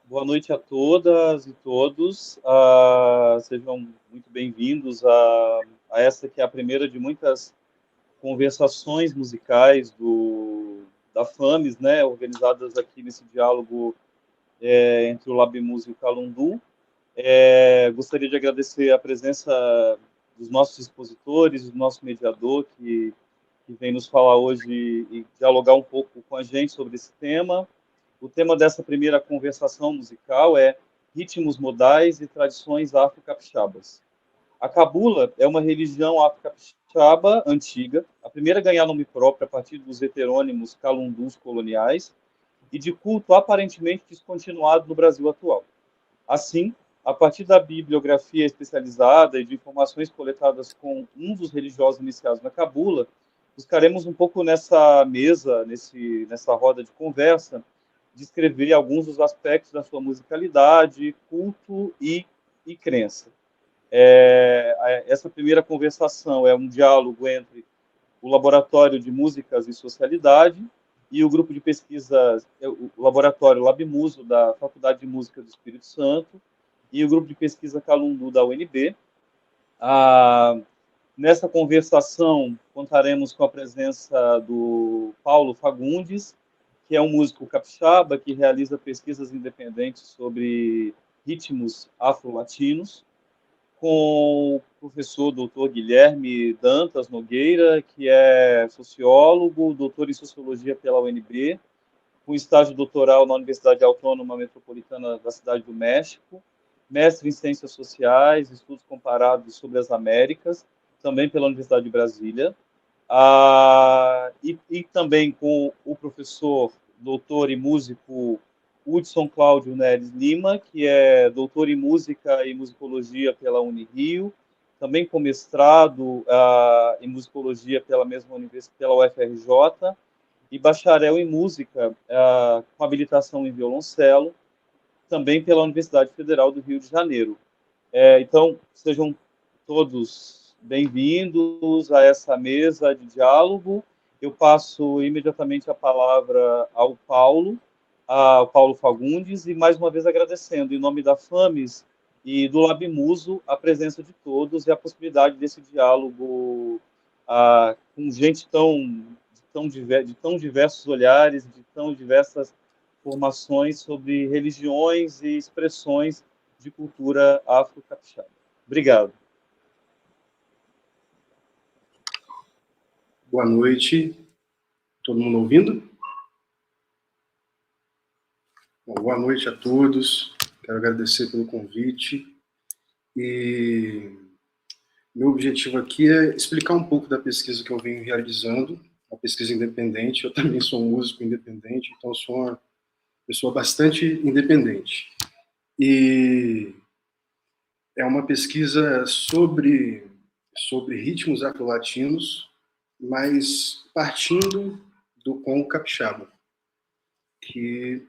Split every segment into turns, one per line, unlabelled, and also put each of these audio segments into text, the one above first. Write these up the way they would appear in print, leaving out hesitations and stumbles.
Boa noite a todas e todos. Sejam muito bem-vindos a essa que é a primeira de muitas conversações musicais da FAMES, né, organizadas aqui nesse diálogo entre o Labmus e o Calundu. Gostaria de agradecer a presença dos nossos expositores, do nosso mediador, que vem nos falar hoje e dialogar um pouco com a gente sobre esse tema. O tema dessa primeira conversação musical é ritmos modais e tradições afro-capixabas. A cabula é uma religião afro-capixaba antiga, a primeira a ganhar nome próprio a partir dos heterônimos calundus coloniais e de culto aparentemente descontinuado no Brasil atual. Assim, a partir da bibliografia especializada e de informações coletadas com um dos religiosos iniciados na cabula, buscaremos um pouco nessa mesa, nessa roda de conversa, descrever alguns dos aspectos da sua musicalidade, culto e crença. Essa primeira conversação é um diálogo entre o Laboratório de Músicas e Socialidade e o grupo de pesquisa, o Laboratório Labmuso, da Faculdade de Música do Espírito Santo, e o grupo de pesquisa Calundu, da UNB. Nessa conversação, contaremos com a presença do Paulo Fagundes, que é um músico capixaba que realiza pesquisas independentes sobre ritmos afro-latinos, com o professor doutor Guilherme Dantas Nogueira, que é sociólogo, doutor em sociologia pela UNB, com estágio doutoral na Universidade Autônoma Metropolitana da Cidade do México, mestre em Ciências Sociais, Estudos Comparados sobre as Américas, também pela Universidade de Brasília, e também com o professor, doutor e músico Hudson Cláudio Neres Lima, que é doutor em Música e Musicologia pela Unirio, também com mestrado em Musicologia pela mesma universidade, pela UFRJ, e bacharel em Música, com habilitação em violoncelo, também pela Universidade Federal do Rio de Janeiro. Então, sejam todos bem-vindos a essa mesa de diálogo. Eu passo imediatamente a palavra ao Paulo Fagundes, e mais uma vez agradecendo, em nome da FAMES e do Labmuso, a presença de todos e a possibilidade desse diálogo com gente de tão diversos olhares, de tão diversas formações sobre religiões e expressões de cultura afro-capixaba. Obrigado.
Boa noite. Todo mundo ouvindo? Bom, boa noite a todos. Quero agradecer pelo convite. E meu objetivo aqui é explicar um pouco da pesquisa que eu venho realizando, uma pesquisa independente. Eu também sou músico independente, então sou uma pessoa bastante independente. E é uma pesquisa sobre ritmos afro-latinos, mas partindo do Congo capixaba, que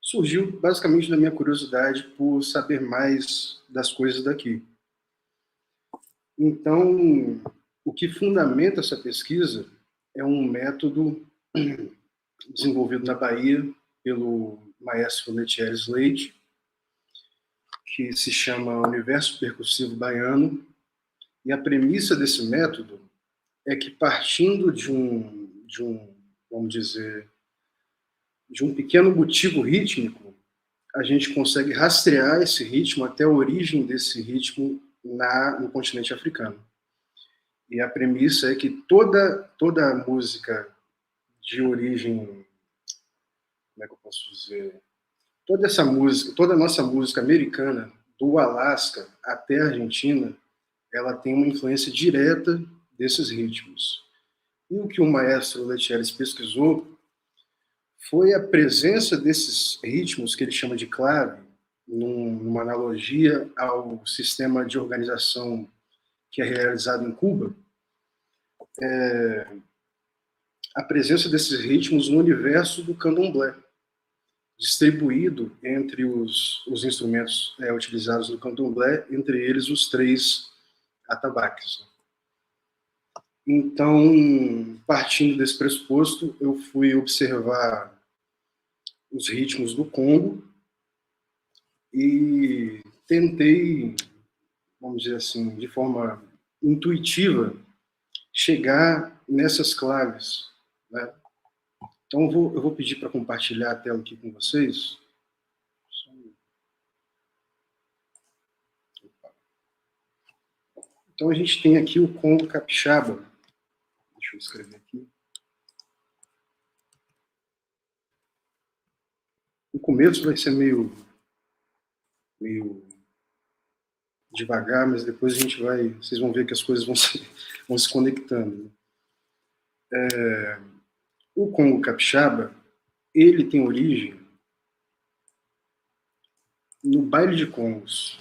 surgiu basicamente da minha curiosidade por saber mais das coisas daqui. Então, o que fundamenta essa pesquisa é um método desenvolvido na Bahia pelo maestro Letieres Leite, que se chama Universo Percussivo Baiano, e a premissa desse método é que, partindo de um vamos dizer, de um pequeno motivo rítmico, a gente consegue rastrear esse ritmo até a origem desse ritmo no continente africano. E a premissa é que toda música de origem, como é que eu posso dizer, toda a nossa música americana, do Alasca até a Argentina, ela tem uma influência direta desses ritmos. E o que o maestro Letieres pesquisou foi a presença desses ritmos, que ele chama de clave, numa analogia ao sistema de organização que é realizado em Cuba, a presença desses ritmos no universo do candomblé, distribuído entre os instrumentos utilizados no candomblé, entre eles os 3 atabaques. Então, partindo desse pressuposto, eu fui observar os ritmos do Congo e tentei, vamos dizer assim, de forma intuitiva, chegar nessas claves, né? Então eu vou pedir para compartilhar a tela aqui com vocês. Então a gente tem aqui o Congo capixaba. Deixa eu escrever aqui. O começo vai ser meio devagar, mas depois a gente vai, vocês vão ver que as coisas vão se conectando. O Congo capixaba, ele tem origem no baile de congos,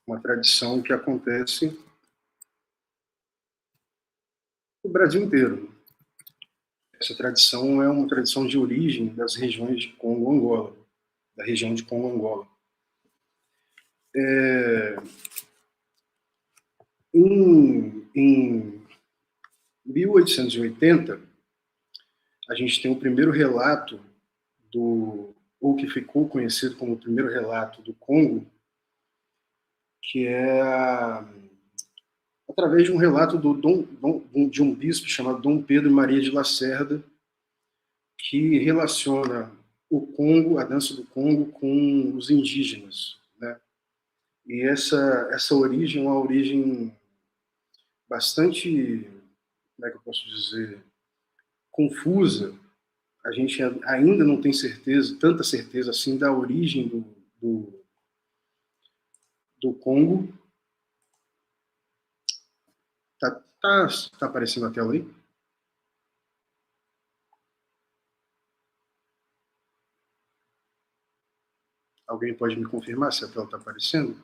uma tradição que acontece no Brasil inteiro. Essa tradição é uma tradição de origem das regiões de Congo-Angola, da região de Congo-Angola. Em 1880, a gente tem o primeiro relato ou que ficou conhecido como o primeiro relato do Congo, que é através de um relato de um bispo chamado Dom Pedro Maria de Lacerda, que relaciona o Congo, a dança do Congo, com os indígenas, né? E essa origem é uma origem bastante, como é que eu posso dizer, confusa. A gente ainda não tem tanta certeza assim da origem do Congo. Tá aparecendo a tela aí? Alguém pode me confirmar se a tela está aparecendo?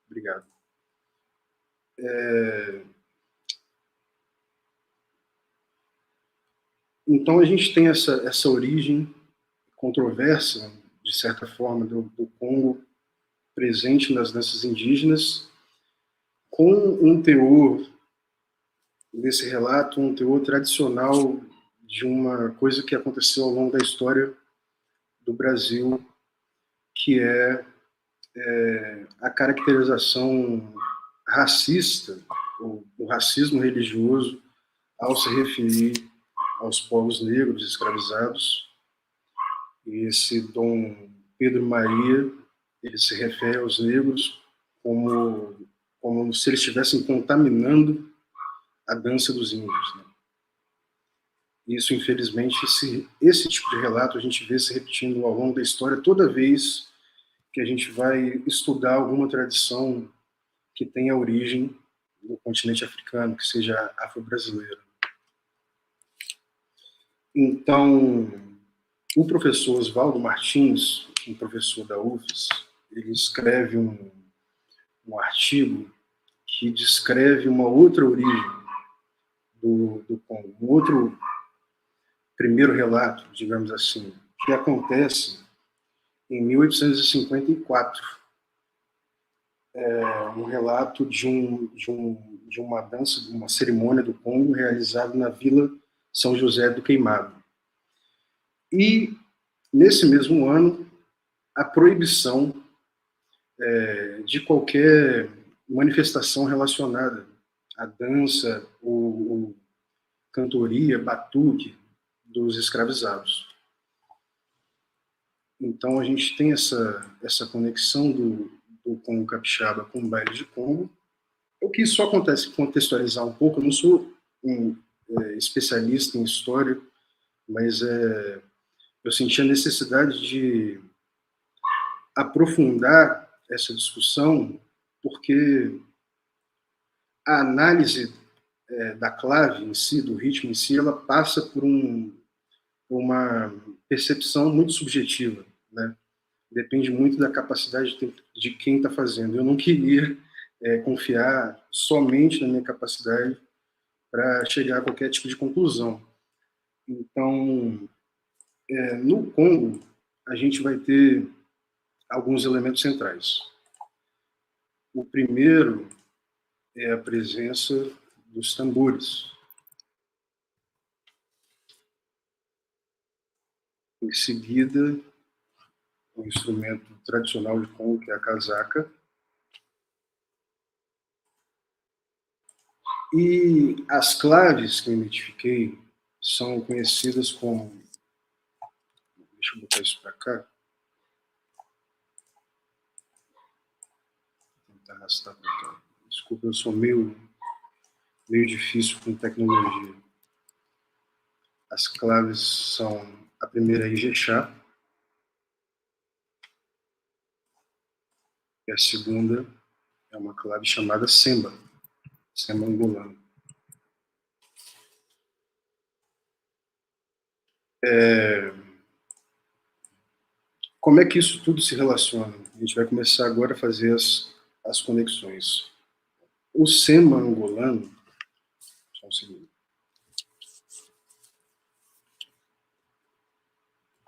Obrigado. Então a gente tem essa origem controversa, de certa forma, do Congo presente nas danças indígenas, com um teor, nesse relato, um teor tradicional de uma coisa que aconteceu ao longo da história do Brasil, que é a caracterização racista, o racismo religioso, ao se referir aos povos negros escravizados. E esse Dom Pedro Maria, ele se refere aos negros como se eles estivessem contaminando a dança dos índios, né? Isso, infelizmente, esse tipo de relato a gente vê se repetindo ao longo da história toda vez que a gente vai estudar alguma tradição que tenha origem no continente africano, que seja afro-brasileira. Então, o professor Oswaldo Martins, um professor da UFES, ele escreve um artigo que descreve uma outra origem do Congo, um outro primeiro relato, digamos assim, que acontece em 1854. Um relato de uma dança, de uma cerimônia do Congo realizada na Vila São José do Queimado. E, nesse mesmo ano, a proibição de qualquer manifestação relacionada à dança ou cantoria, batuque dos escravizados. Então a gente tem essa conexão do Congo capixaba com o baile de Congo. O que só acontece, contextualizar um pouco, eu não sou um especialista em história, mas eu senti a necessidade de aprofundar essa discussão, porque a análise da clave em si, do ritmo em si, ela passa por uma percepção muito subjetiva, né? Depende muito da capacidade de quem está fazendo. Eu não queria confiar somente na minha capacidade para chegar a qualquer tipo de conclusão. Então, no Congo, a gente vai ter alguns elementos centrais. O primeiro é a presença dos tambores. Em seguida, o instrumento tradicional de congo, que é a casaca. E as claves que eu identifiquei são conhecidas como... Deixa eu botar isso para cá. Vou tentar arrastar para cá. Desculpa, eu sou meio difícil com tecnologia. As claves são... A primeira é Ijexá. E a segunda é uma clave chamada Semba. Semba angolano. Como é que isso tudo se relaciona? A gente vai começar agora a fazer as conexões. O Semba angolano... Só um segundo.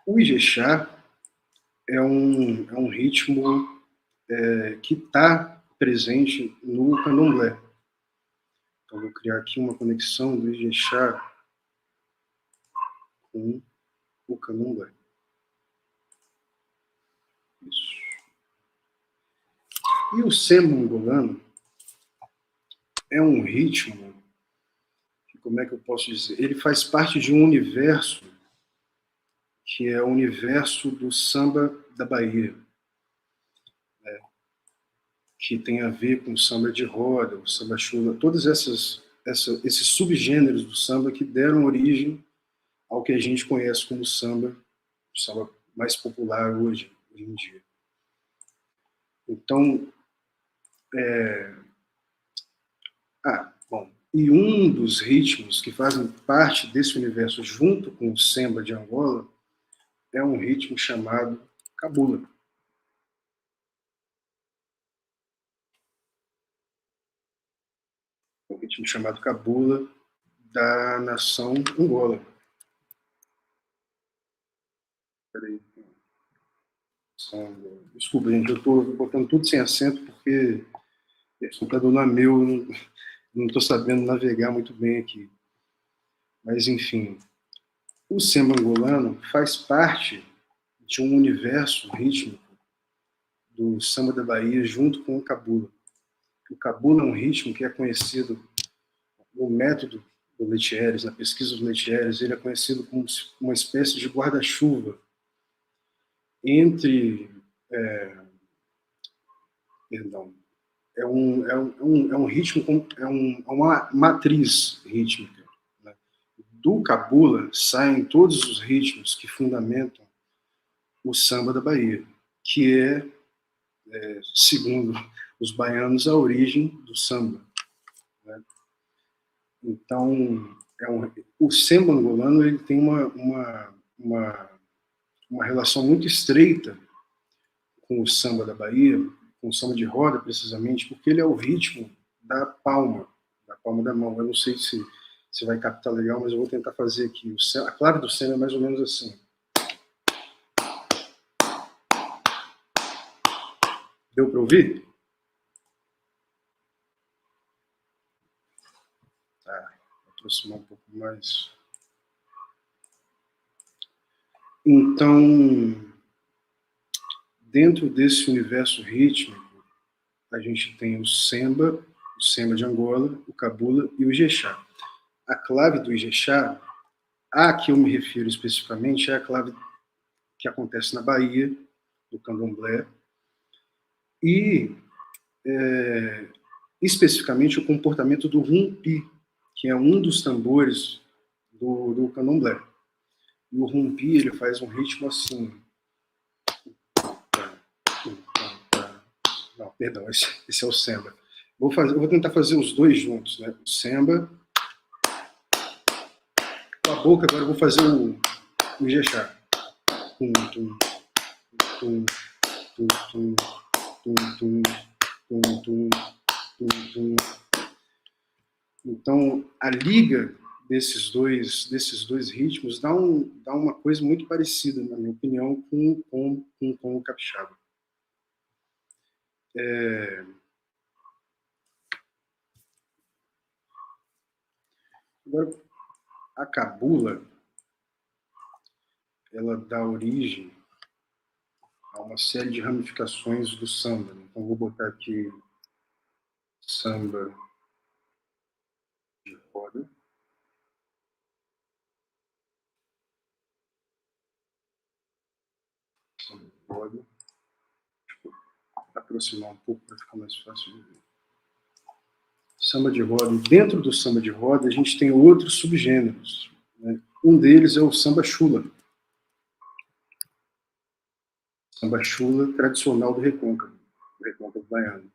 O Ijexá é um ritmo que está presente no candomblé. Então, vou criar aqui uma conexão do Ijexá com o candomblé. Isso. E o Semba angolano é um ritmo que, como é que eu posso dizer? Ele faz parte de um universo que é o universo do samba da Bahia, que tem a ver com o samba de roda, o samba chula, todos esses subgêneros do samba que deram origem ao que a gente conhece como samba, o samba mais popular hoje em dia. Então, bom, e um dos ritmos que fazem parte desse universo junto com o samba de Angola é um ritmo chamado cabula. Um ritmo chamado cabula da nação Angola. Peraí. Desculpa, gente, eu estou botando tudo sem acento porque esse computador não é meu, não estou sabendo navegar muito bem aqui. Mas, enfim, o samba angolano faz parte de um universo rítmico do samba da Bahia junto com o cabula. O cabula é um ritmo que é conhecido no método do Letieres, na pesquisa do Letieres, ele é conhecido como uma espécie de guarda-chuva entre... perdão. É um ritmo, uma matriz rítmica. Né? Do cabula saem todos os ritmos que fundamentam o samba da Bahia, que segundo os baianos, a origem do samba. Né? Então, o samba angolano ele tem uma relação muito estreita com o samba da Bahia, com o samba de roda, precisamente, porque ele é o ritmo da palma da mão. Eu não sei se vai captar legal, mas eu vou tentar fazer aqui. A clave do samba é mais ou menos assim. Deu para ouvir? Tá, vou aproximar um pouco mais. Então, dentro desse universo rítmico, a gente tem o samba de Angola, o cabula e o ijexá. A clave do ijexá, a que eu me refiro especificamente, é a clave que acontece na Bahia, do candomblé, e especificamente o comportamento do rumpi, que é um dos tambores do candomblé. E o rumpi ele faz um ritmo assim. Não, perdão, esse é o samba. Eu vou tentar fazer os dois juntos, né? O samba. Com a boca, agora eu vou fazer o ijexá. Tum, tum, tum, tum, tum, tum, tum, tum, tum, tum, tum. Então, a liga desses dois ritmos dá uma coisa muito parecida, na minha opinião, com o capixaba. Agora, a cabula ela dá origem a uma série de ramificações do samba. Então, vou botar aqui samba de roda. Samba de roda. Deixa eu aproximar um pouco para ficar mais fácil de ver. Samba de roda. Dentro do samba de roda, a gente tem outros subgêneros, né? Um deles é o samba chula. Samba chula tradicional do Recôncavo baiano.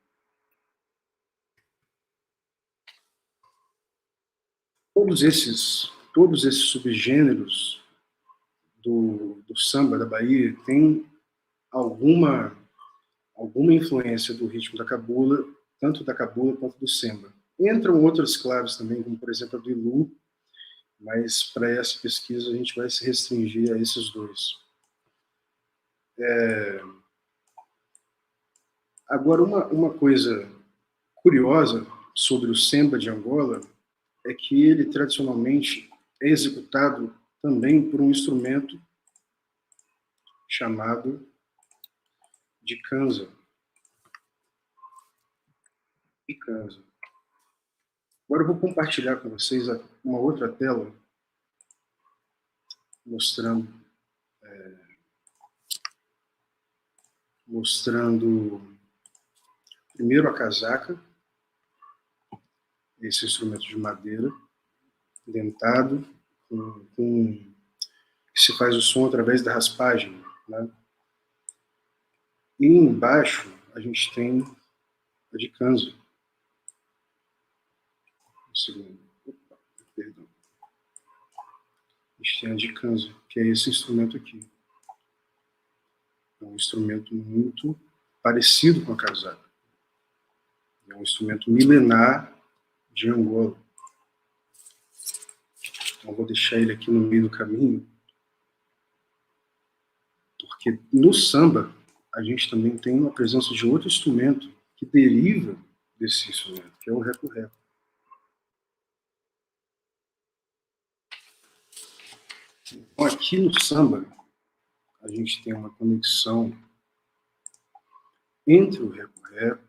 Todos esses subgêneros do samba da Bahia têm alguma influência do ritmo da cabula, tanto da cabula quanto do samba. Entram outras claves também, como por exemplo a do Ilu, mas para essa pesquisa a gente vai se restringir a esses dois. Agora, uma coisa curiosa sobre o samba de Angola é que ele tradicionalmente é executado também por um instrumento chamado de kanza. E kanza. Agora eu vou compartilhar com vocês uma outra tela mostrando primeiro a casaca, esse instrumento de madeira, dentado, que se faz o som através da raspagem, né? E embaixo a gente tem a de kanza. Um segundo. Opa, perdão. A gente tem a de kanza, que é esse instrumento aqui. É um instrumento muito parecido com a casaca. É um instrumento milenar de Angola. Então, vou deixar ele aqui no meio do caminho, porque no samba a gente também tem uma presença de outro instrumento que deriva desse instrumento, que é o reco-reco. Então, aqui no samba, a gente tem uma conexão entre o reco-reco,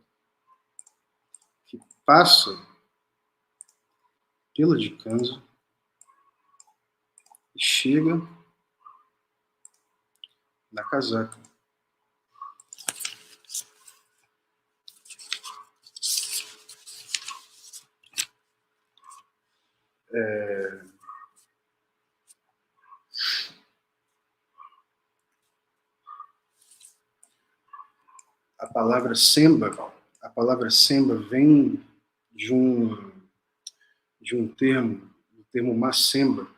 que passa pela de kanza e chega na casaca. A palavra semba vem de um termo, o termo macemba,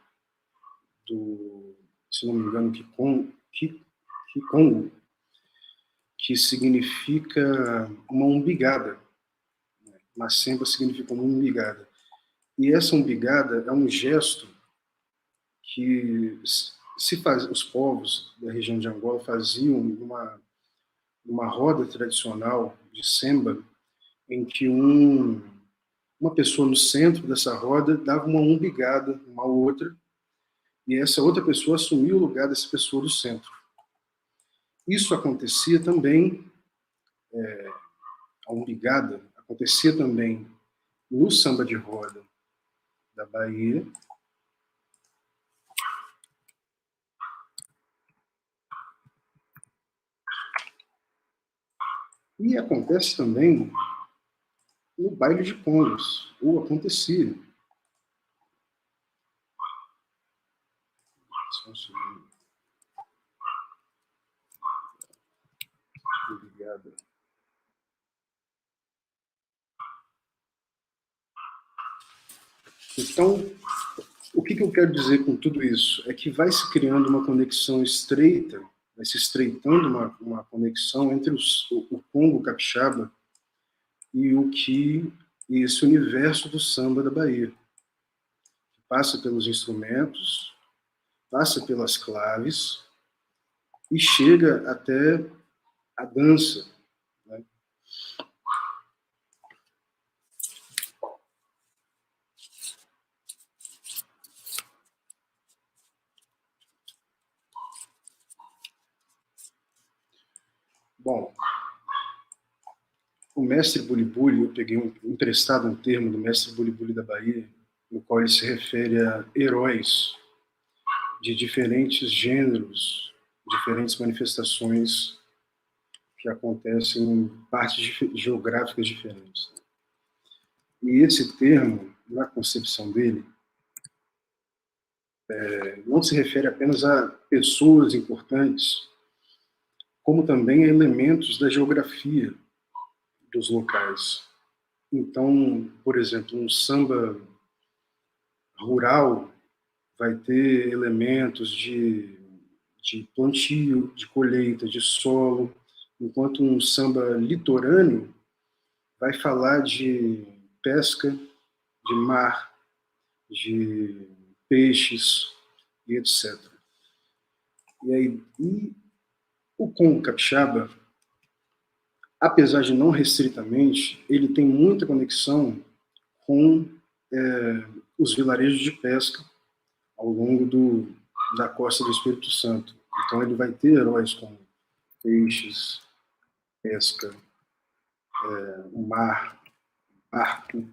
se não me engano, Kikongo, que significa uma umbigada. Macemba significa uma umbigada. E essa umbigada é um gesto que os povos da região de Angola faziam uma roda tradicional de semba, em que uma pessoa no centro dessa roda dava uma umbigada uma outra, e essa outra pessoa assumia o lugar dessa pessoa do centro. Isso acontecia também, a umbigada acontecia também no samba de roda da Bahia, e acontece também no baile de congos, ou acontecia. Só um segundo. Obrigado. Então, o que eu quero dizer com tudo isso? É que vai se criando uma conexão estreita, vai se estreitando uma conexão entre o Congo capixaba e esse universo do samba da Bahia. Passa pelos instrumentos, passa pelas claves e chega até a dança, né? Bom, o mestre Bulibuli, eu peguei emprestado um termo do mestre Bulibuli da Bahia, no qual ele se refere a heróis de diferentes gêneros, diferentes manifestações que acontecem em partes geográficas diferentes. E esse termo, na concepção dele, não se refere apenas a pessoas importantes, como também a elementos da geografia dos locais. Então, por exemplo, um samba rural vai ter elementos de plantio, de colheita, de solo, enquanto um samba litorâneo vai falar de pesca, de mar, de peixes e etc. E o Congo Capixaba, apesar de não restritamente, ele tem muita conexão com os vilarejos de pesca ao longo da costa do Espírito Santo. Então ele vai ter heróis como peixes, pesca, o mar, arco.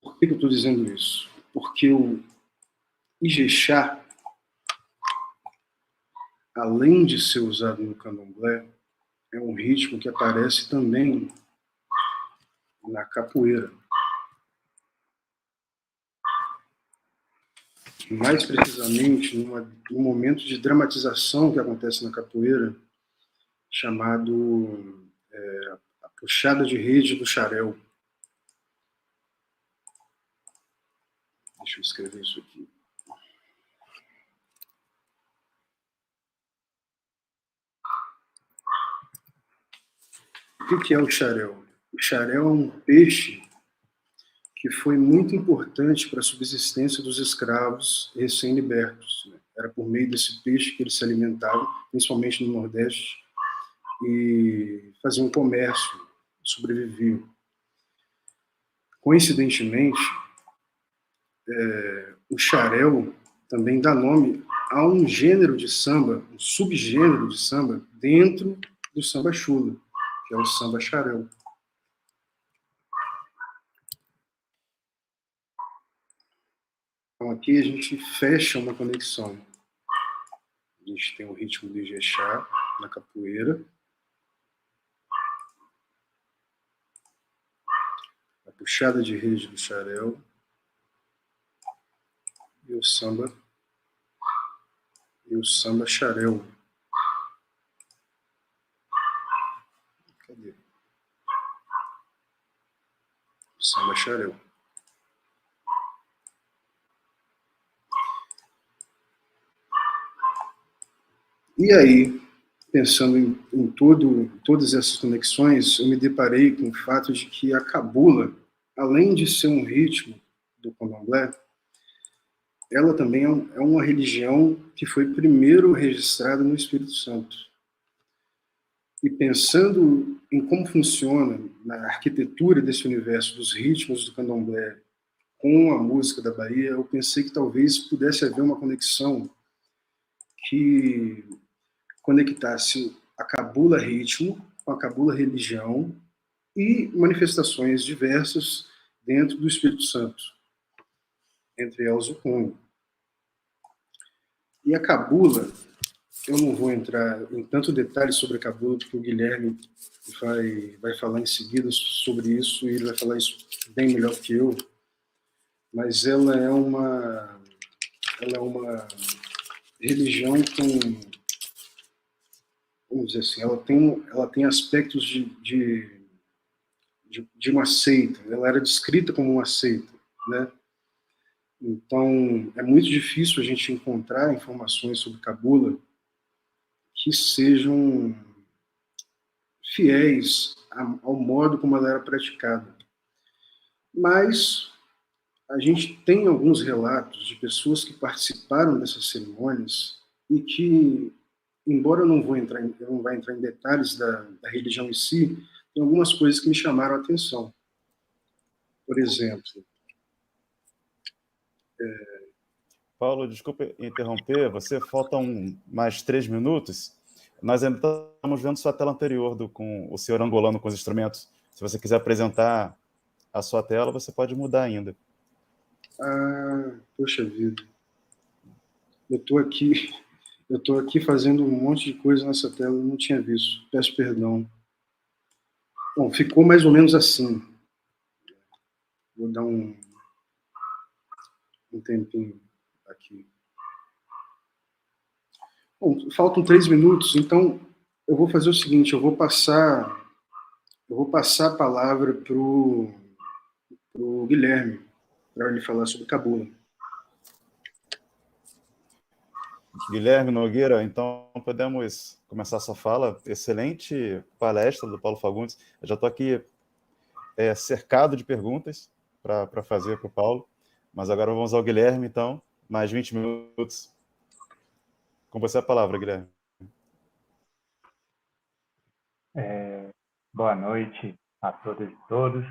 Por que eu estou dizendo isso? Porque o Ijexá, além de ser usado no candomblé, é um ritmo que aparece também na capoeira. Mais precisamente, num momento de dramatização que acontece na capoeira, chamado a puxada de rede do xarel. Deixa eu escrever isso aqui. O que é o xarel? O xarel é um peixe que foi muito importante para a subsistência dos escravos recém-libertos. Era por meio desse peixe que eles se alimentavam, principalmente no Nordeste, e faziam comércio, sobreviviam. Coincidentemente, o xarel também dá nome a um gênero de samba, um subgênero de samba, dentro do samba chula, que é o samba xarel. Então aqui a gente fecha uma conexão. A gente tem o ritmo do Ijexá na capoeira, a puxada de rede do xarel e o samba xarel. Cadê? O samba xarel. E aí, pensando em todas essas conexões, eu me deparei com o fato de que a cabula, além de ser um ritmo do candomblé, ela também é uma religião que foi primeiro registrada no Espírito Santo. E pensando em como funciona na arquitetura desse universo dos ritmos do candomblé com a música da Bahia, eu pensei que talvez pudesse haver uma conexão que conectasse a cabula ritmo com a cabula religião e manifestações diversas dentro do Espírito Santo, entre elas o Congo. E a cabula, eu não vou entrar em tanto detalhe sobre a cabula, porque o Guilherme vai falar em seguida sobre isso, e ele vai falar isso bem melhor que eu, mas ela é uma religião com, vamos dizer assim, ela tem aspectos de uma seita. Ela era descrita como uma seita, né? Então, é muito difícil a gente encontrar informações sobre cabula que sejam fiéis ao modo como ela era praticada. Mas a gente tem alguns relatos de pessoas que participaram dessas cerimônias e que, embora eu não vá entrar em detalhes da religião em si, tem algumas coisas que me chamaram a atenção. Por exemplo,
Paulo, desculpa interromper, você faltam mais 3 minutos. Nós ainda estamos vendo sua tela anterior com o senhor angolano com os instrumentos. Se você quiser apresentar a sua tela, você pode mudar ainda.
Poxa vida. Eu estou aqui fazendo um monte de coisa nessa tela, eu não tinha visto. Peço perdão. Bom, ficou mais ou menos assim. Vou dar um tempinho aqui. Bom, faltam 3 minutos, então eu vou fazer o seguinte, eu vou passar a palavra para o Guilherme, para ele falar sobre cabula.
Guilherme Nogueira, então podemos começar a sua fala. Excelente palestra do Paulo Fagundes. Eu já estou aqui cercado de perguntas para fazer para o Paulo, mas agora vamos ao Guilherme, então, mais 20 minutos. Com você a palavra, Guilherme.
Boa noite a todas e todos.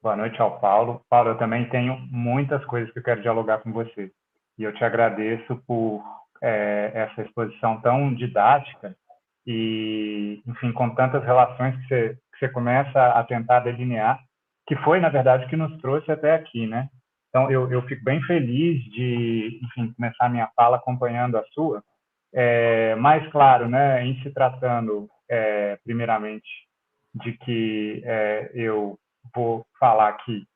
Boa noite ao Paulo. Paulo, eu também tenho muitas coisas que eu quero dialogar com você. E eu te agradeço por essa exposição tão didática e, enfim, com tantas relações que você começa a tentar delinear, que foi, na verdade, que nos trouxe até aqui, né? Então, eu fico bem feliz de, enfim, começar a minha fala acompanhando a sua. Mais claro, né, em se tratando, primeiramente, de que eu vou falar aqui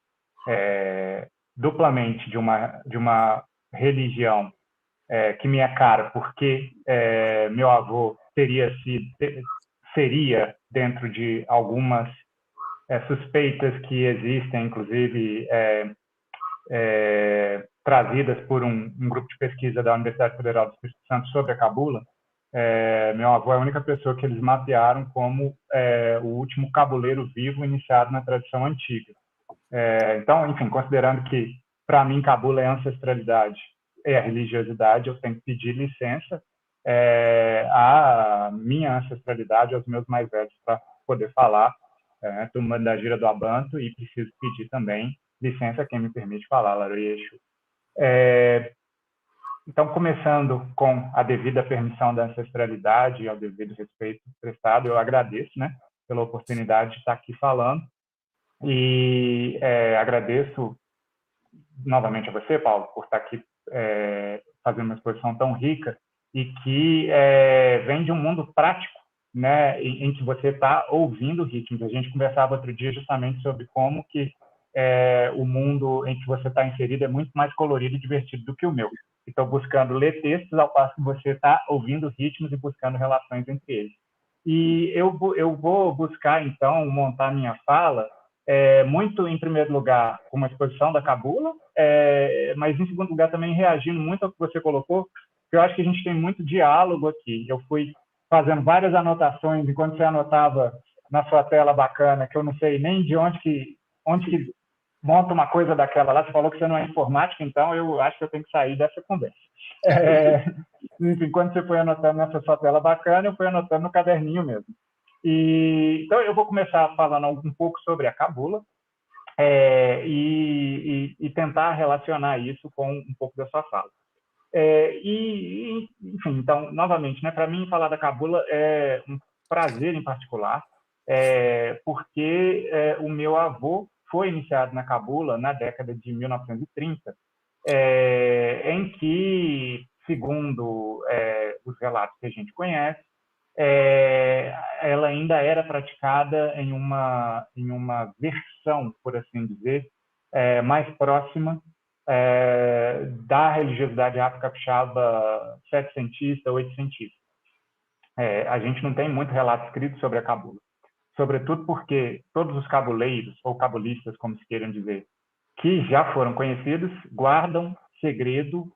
duplamente de uma religião que me é cara, porque meu avô seria dentro de algumas suspeitas que existem, inclusive trazidas por um grupo de pesquisa da Universidade Federal do Espírito Santo sobre a cabula. Meu avô é a única pessoa que eles mapearam como o último cabuleiro vivo iniciado na tradição antiga. Então, enfim, considerando que, para mim, cabula é ancestralidade, é a religiosidade, eu tenho que pedir licença à minha ancestralidade, aos meus mais velhos, para poder falar, turma da gira do Abanto, e preciso pedir também licença a quem me permite falar, Laroyeixo. Então, começando com a devida permissão da ancestralidade e ao devido respeito prestado, eu agradeço, né, pela oportunidade de estar aqui falando e agradeço novamente a você, Paulo, por estar aqui fazendo uma exposição tão rica e que vem de um mundo prático, né, em que você está ouvindo ritmos. A gente conversava outro dia justamente sobre como que o mundo em que você está inserido é muito mais colorido e divertido do que o meu. Então, buscando ler textos ao passo que você está ouvindo ritmos e buscando relações entre eles. E eu vou buscar, então, montar minha fala muito, em primeiro lugar, com uma exposição da cabula, mas, em segundo lugar, também reagindo muito ao que você colocou, porque eu acho que a gente tem muito diálogo aqui. Eu fui fazendo várias anotações enquanto você anotava na sua tela bacana, que eu não sei nem de onde que monta uma coisa daquela lá. Você falou que você não é informática, então eu acho que eu tenho que sair dessa conversa. Enfim, quando você foi anotando nessa sua tela bacana, eu fui anotando no caderninho mesmo. Então, eu vou começar falando um pouco sobre a cabula e tentar relacionar isso com um pouco da sua fala. Enfim, então, novamente, né, para mim, falar da cabula é um prazer em particular, porque o meu avô foi iniciado na cabula na década de 1930, em que, segundo os relatos que a gente conhece, ela ainda era praticada em uma versão, por assim dizer, mais próxima da religiosidade afro-capixaba setecentista, oitocentista. A gente não tem muito relato escrito sobre a cabula, sobretudo porque todos os cabuleiros, ou cabulistas, como se queiram dizer, que já foram conhecidos, guardam segredo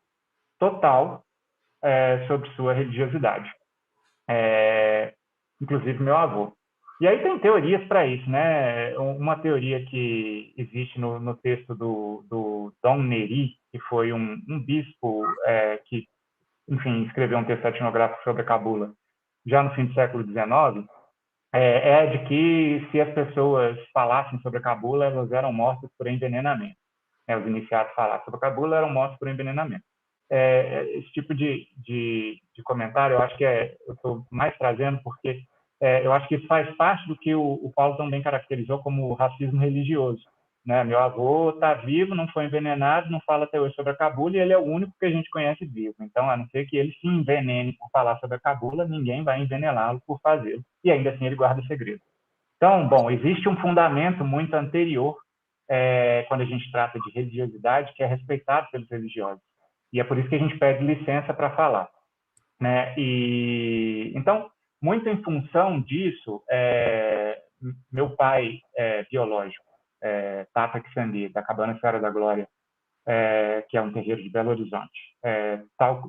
total sobre sua religiosidade. Inclusive meu avô. E aí tem teorias para isso, né? Uma teoria que existe no texto do Dom Neri, que foi um bispo que, enfim, escreveu um texto etnográfico sobre a cabula já no fim do século XIX, de que se as pessoas falassem sobre a cabula, elas eram mortas por envenenamento. Os iniciados falassem sobre a cabula, eram mortos por envenenamento. esse tipo de comentário, eu acho que eu estou mais trazendo porque eu acho que isso faz parte do que o Paulo também caracterizou como racismo religioso. Né? Meu avô está vivo, não foi envenenado, não fala até hoje sobre a cabula, e ele é o único que a gente conhece vivo. Então, a não ser que ele se envenene por falar sobre a cabula, ninguém vai envenená-lo por fazê-lo. E ainda assim ele guarda o segredo. Então, bom, existe um fundamento muito anterior quando a gente trata de religiosidade, que é respeitado pelos religiosos. E é por isso que a gente pede licença para falar. Né? E, então, muito em função disso, meu pai biológico, Tata Kisandi, da Cabana Senhora da Glória, que é um terreiro de Belo Horizonte,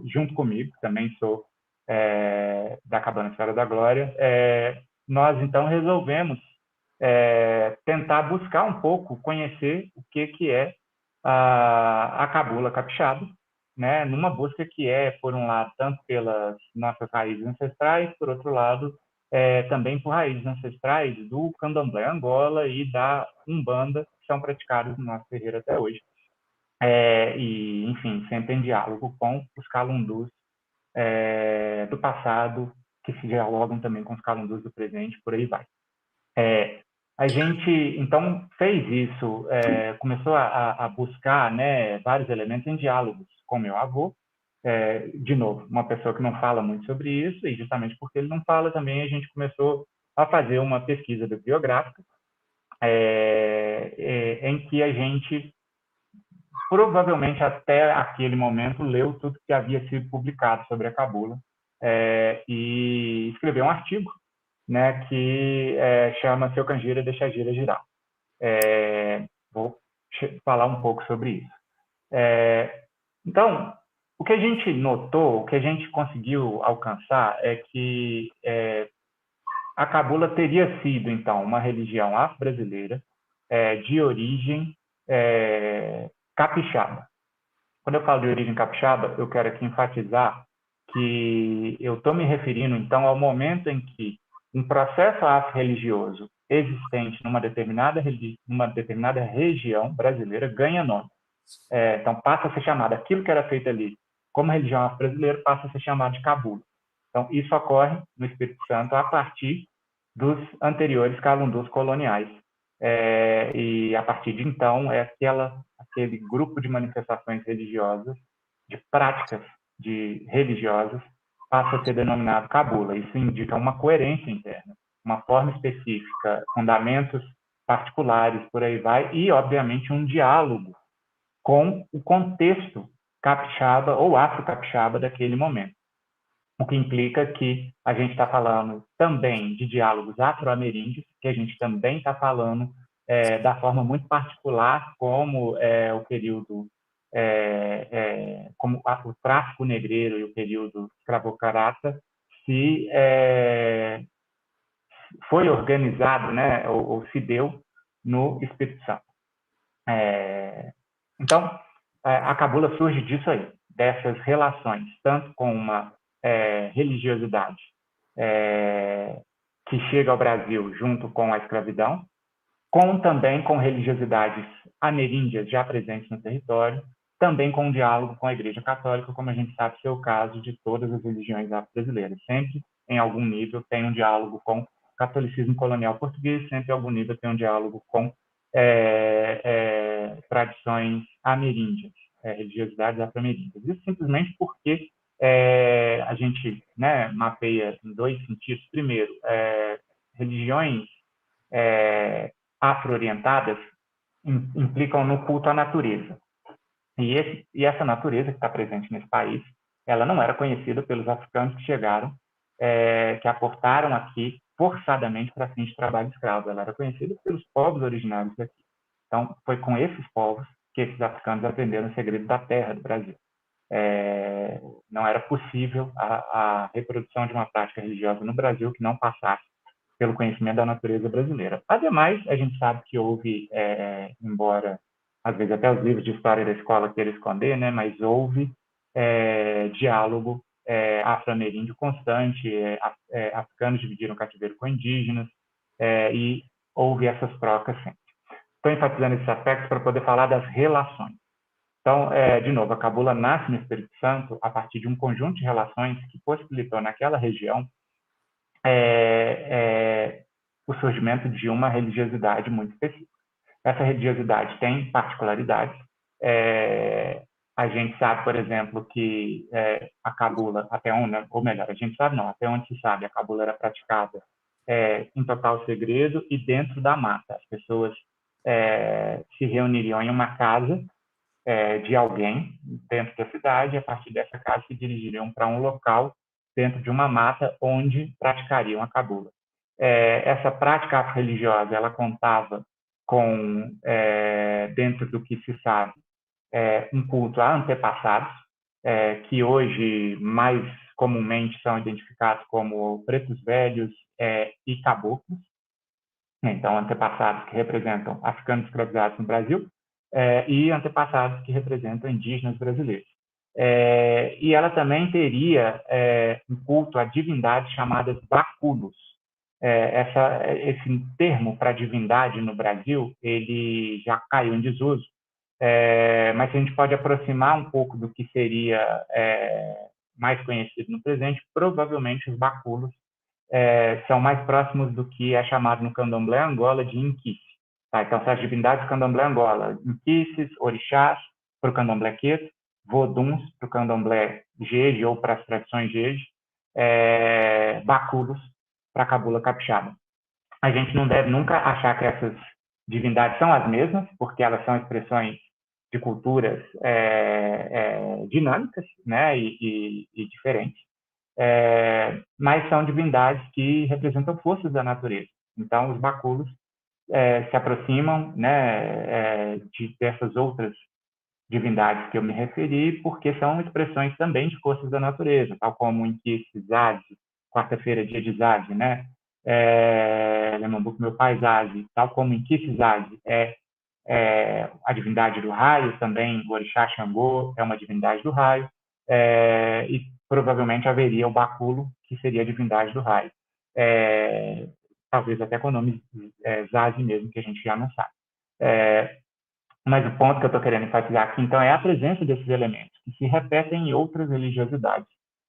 junto comigo, também sou da Cabana Senhora da Glória, nós então resolvemos tentar buscar um pouco, conhecer o que é a cabula capixaba, né, numa busca que por um lado, tanto pelas nossas raízes ancestrais, por outro lado, também por raízes ancestrais do candomblé Angola e da Umbanda, que são praticados no nosso terreiro até hoje. E, enfim, sempre em diálogo com os calundus do passado, que se dialogam também com os calundus do presente, por aí vai. A gente, então, fez isso, começou a buscar, né, vários elementos em diálogos com meu avô, de novo, uma pessoa que não fala muito sobre isso, e justamente porque ele não fala também, a gente começou a fazer uma pesquisa bibliográfica, em que a gente, provavelmente até aquele momento, leu tudo que havia sido publicado sobre a cabula, e escreveu um artigo, né, que chama Seu Canjira Deixa a Gira Girar. Vou falar um pouco sobre isso. Então, o que a gente notou, o que a gente conseguiu alcançar é que a cabula teria sido, então, uma religião afro-brasileira de origem capixaba. Quando eu falo de origem capixaba, eu quero aqui enfatizar que eu estou me referindo, então, ao momento em que um processo afro-religioso existente numa determinada região brasileira ganha nome. Então, passa a ser chamado, aquilo que era feito ali como religião afro-brasileira, passa a ser chamado de cabula. Então, isso ocorre no Espírito Santo a partir dos anteriores calundus coloniais. E, a partir de então, aquele grupo de manifestações religiosas, de práticas religiosas, passa a ser denominado cabula. Isso indica uma coerência interna, uma forma específica, fundamentos particulares, por aí vai, e, obviamente, um diálogo com o contexto capixaba ou afro-capixaba daquele momento. O que implica que a gente está falando também de diálogos afro-ameríndios, que a gente também está falando da forma muito particular como o período, como o tráfico negreiro e o período escravocrata foi organizado, né, ou se deu no Espírito Santo. Então, a cabula surge disso aí, dessas relações, tanto com uma religiosidade que chega ao Brasil junto com a escravidão, também com religiosidades ameríndias já presentes no território, também com um diálogo com a Igreja Católica, como a gente sabe ser o caso de todas as religiões afro-brasileiras. Sempre, em algum nível, tem um diálogo com o catolicismo colonial português, sempre, em algum nível, tem um diálogo com tradições ameríndias, religiosidades afro-ameríndias. Isso simplesmente porque a gente, né, mapeia em dois sentidos. Primeiro, religiões afro-orientadas implicam no culto à natureza. E essa natureza que está presente nesse país, ela não era conhecida pelos africanos que chegaram, que aportaram aqui forçadamente para fins de trabalho escravo. Ela era conhecida pelos povos originários daqui. Então, foi com esses povos que esses africanos aprenderam o segredo da terra do Brasil. Não era possível a reprodução de uma prática religiosa no Brasil que não passasse pelo conhecimento da natureza brasileira. Ademais, a gente sabe que houve, embora às vezes até os livros de história da escola queiram esconder, né, mas houve diálogo afro-ameríndio constante, africanos dividiram o cativeiro com indígenas, e houve essas trocas sempre. Estou enfatizando esses aspectos para poder falar das relações. Então, de novo, a cabula nasce no Espírito Santo a partir de um conjunto de relações que possibilitou naquela região o surgimento de uma religiosidade muito específica. Essa religiosidade tem particularidades. A gente sabe, por exemplo, que a cabula, até onde, ou melhor, a gente sabe não, até onde se sabe, a cabula era praticada em total segredo e dentro da mata. As pessoas se reuniriam em uma casa de alguém dentro da cidade, e a partir dessa casa se dirigiriam para um local dentro de uma mata onde praticariam a cabula. Essa prática religiosa, ela contava com, dentro do que se sabe, um culto a antepassados, que hoje mais comumente são identificados como pretos velhos e caboclos. Então, antepassados que representam africanos escravizados no Brasil e antepassados que representam indígenas brasileiros. E ela também teria um culto a divindades chamadas baculos. Esse termo para divindade no Brasil, ele já caiu em desuso, mas a gente pode aproximar um pouco do que seria mais conhecido no presente, provavelmente os baculos são mais próximos do que é chamado no candomblé Angola de inquice. Tá? Então, são as divindades do candomblé Angola, inquices, orixás, para o candomblé queto, voduns, para o candomblé jeje ou para as tradições jeje, baculos, para a cabula capixaba. A gente não deve nunca achar que essas divindades são as mesmas, porque elas são expressões de culturas dinâmicas, né, e diferentes. Mas são divindades que representam forças da natureza. Então, os baculos se aproximam, né, dessas outras divindades que eu me referi, porque são expressões também de forças da natureza, tal como em Inquice, Zazi, quarta-feira, dia de Zazi, né? Lemambuco, meu pai, Zazi, tal como em Inquice, Zazi a divindade do raio, também o orixá Xangô é uma divindade do raio, e provavelmente haveria o baculo, que seria a divindade do raio. Talvez até com o nome Zazi mesmo, que a gente já não sabe. Mas o ponto que eu estou querendo enfatizar aqui, então, é a presença desses elementos, que se repetem em outras religiosidades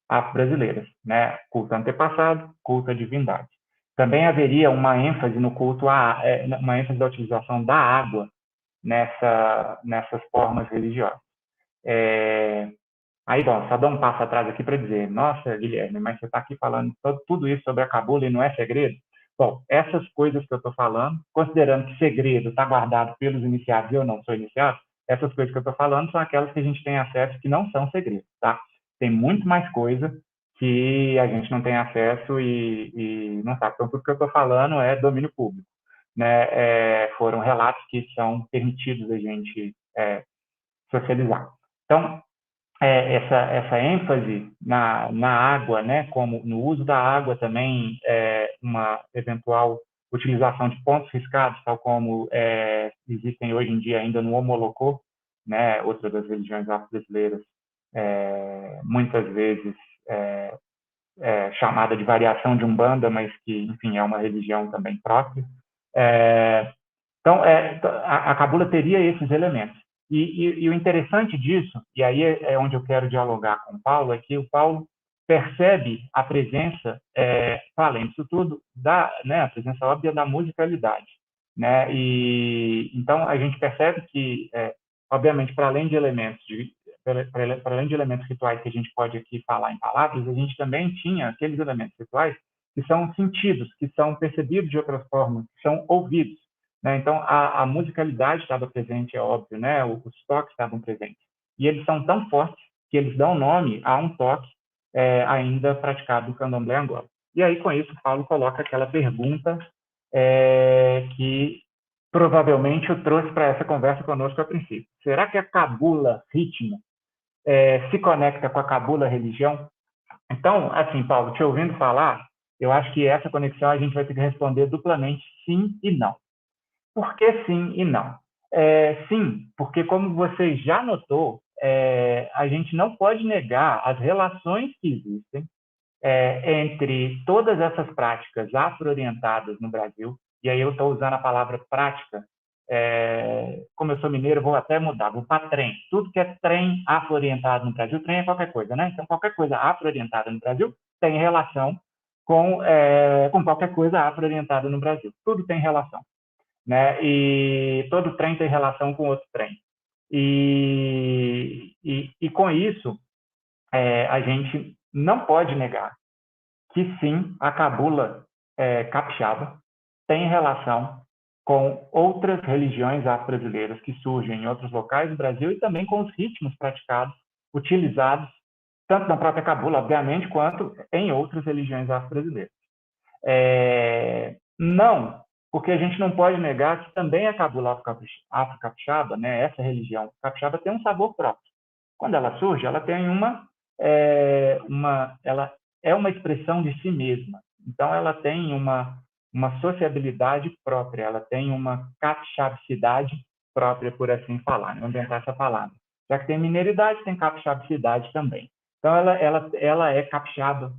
afro-brasileiras, né? Culto antepassado, culto à divindade. Também haveria uma ênfase no culto, uma ênfase da utilização da água nessas formas religiosas. Aí, bom, só dou um passo atrás aqui para dizer, nossa, Guilherme, mas você está aqui falando tudo isso sobre a cabula e não é segredo? Bom, essas coisas que eu estou falando, considerando que segredo está guardado pelos iniciados e eu não sou iniciado, essas coisas que eu estou falando são aquelas que a gente tem acesso que não são segredos, tá? Tem muito mais coisa que a gente não tem acesso e não sabe. Então, tudo que eu estou falando é domínio público, né? Foram relatos que são permitidos a gente socializar. Então, essa ênfase na água, né, como no uso da água também, uma eventual utilização de pontos riscados, tal como existem hoje em dia ainda no Omolocô, né, outra das religiões afro-brasileiras, muitas vezes chamada de variação de Umbanda, mas que, enfim, é uma religião também própria. Então, a cabula teria esses elementos. E o interessante disso, e aí é onde eu quero dialogar com o Paulo, é que o Paulo percebe a presença, além disso tudo, a presença óbvia da musicalidade. Né? E, então, a gente percebe que, obviamente, para além de elementos rituais que a gente pode aqui falar em palavras, a gente também tinha aqueles elementos rituais que são sentidos, que são percebidos de outras formas, que são ouvidos. Né? Então, a musicalidade estava presente, é óbvio, né? Os toques estavam presentes. E eles são tão fortes que eles dão nome a um toque ainda praticado no candomblé Angola. E aí, com isso, Paulo coloca aquela pergunta que provavelmente eu trouxe para essa conversa conosco a princípio. Será que a cabula ritmo se conecta com a cabula religião? Então, assim, Paulo, te ouvindo falar, eu acho que essa conexão a gente vai ter que responder duplamente sim e não. Por que sim e não? Sim, porque como você já notou, a gente não pode negar as relações que existem entre todas essas práticas afro-orientadas no Brasil, e aí eu estou usando a palavra prática como eu sou mineiro, vou até mudar, vou para trem. Tudo que é trem afro-orientado no Brasil, trem é qualquer coisa, né? Então, qualquer coisa afro-orientada no Brasil tem relação com qualquer coisa afro-orientada no Brasil. Tudo tem relação, né? E todo trem tem relação com outro trem. E com isso, a gente não pode negar que sim, a cabula capixaba tem relação com outras religiões afro-brasileiras que surgem em outros locais do Brasil e também com os ritmos praticados, utilizados, tanto na própria cabula, obviamente, quanto em outras religiões afro-brasileiras. Não, porque a gente não pode negar que também a cabula afro-capixaba, né, essa religião capixaba, tem um sabor próprio. Quando ela surge, ela tem ela é uma expressão de si mesma. Então, ela tem uma sociabilidade própria, ela tem uma capixabicidade própria, por assim falar. Vamos inventar essa palavra. Já que tem mineiridade, tem capixabicidade também. Então, ela é capixaba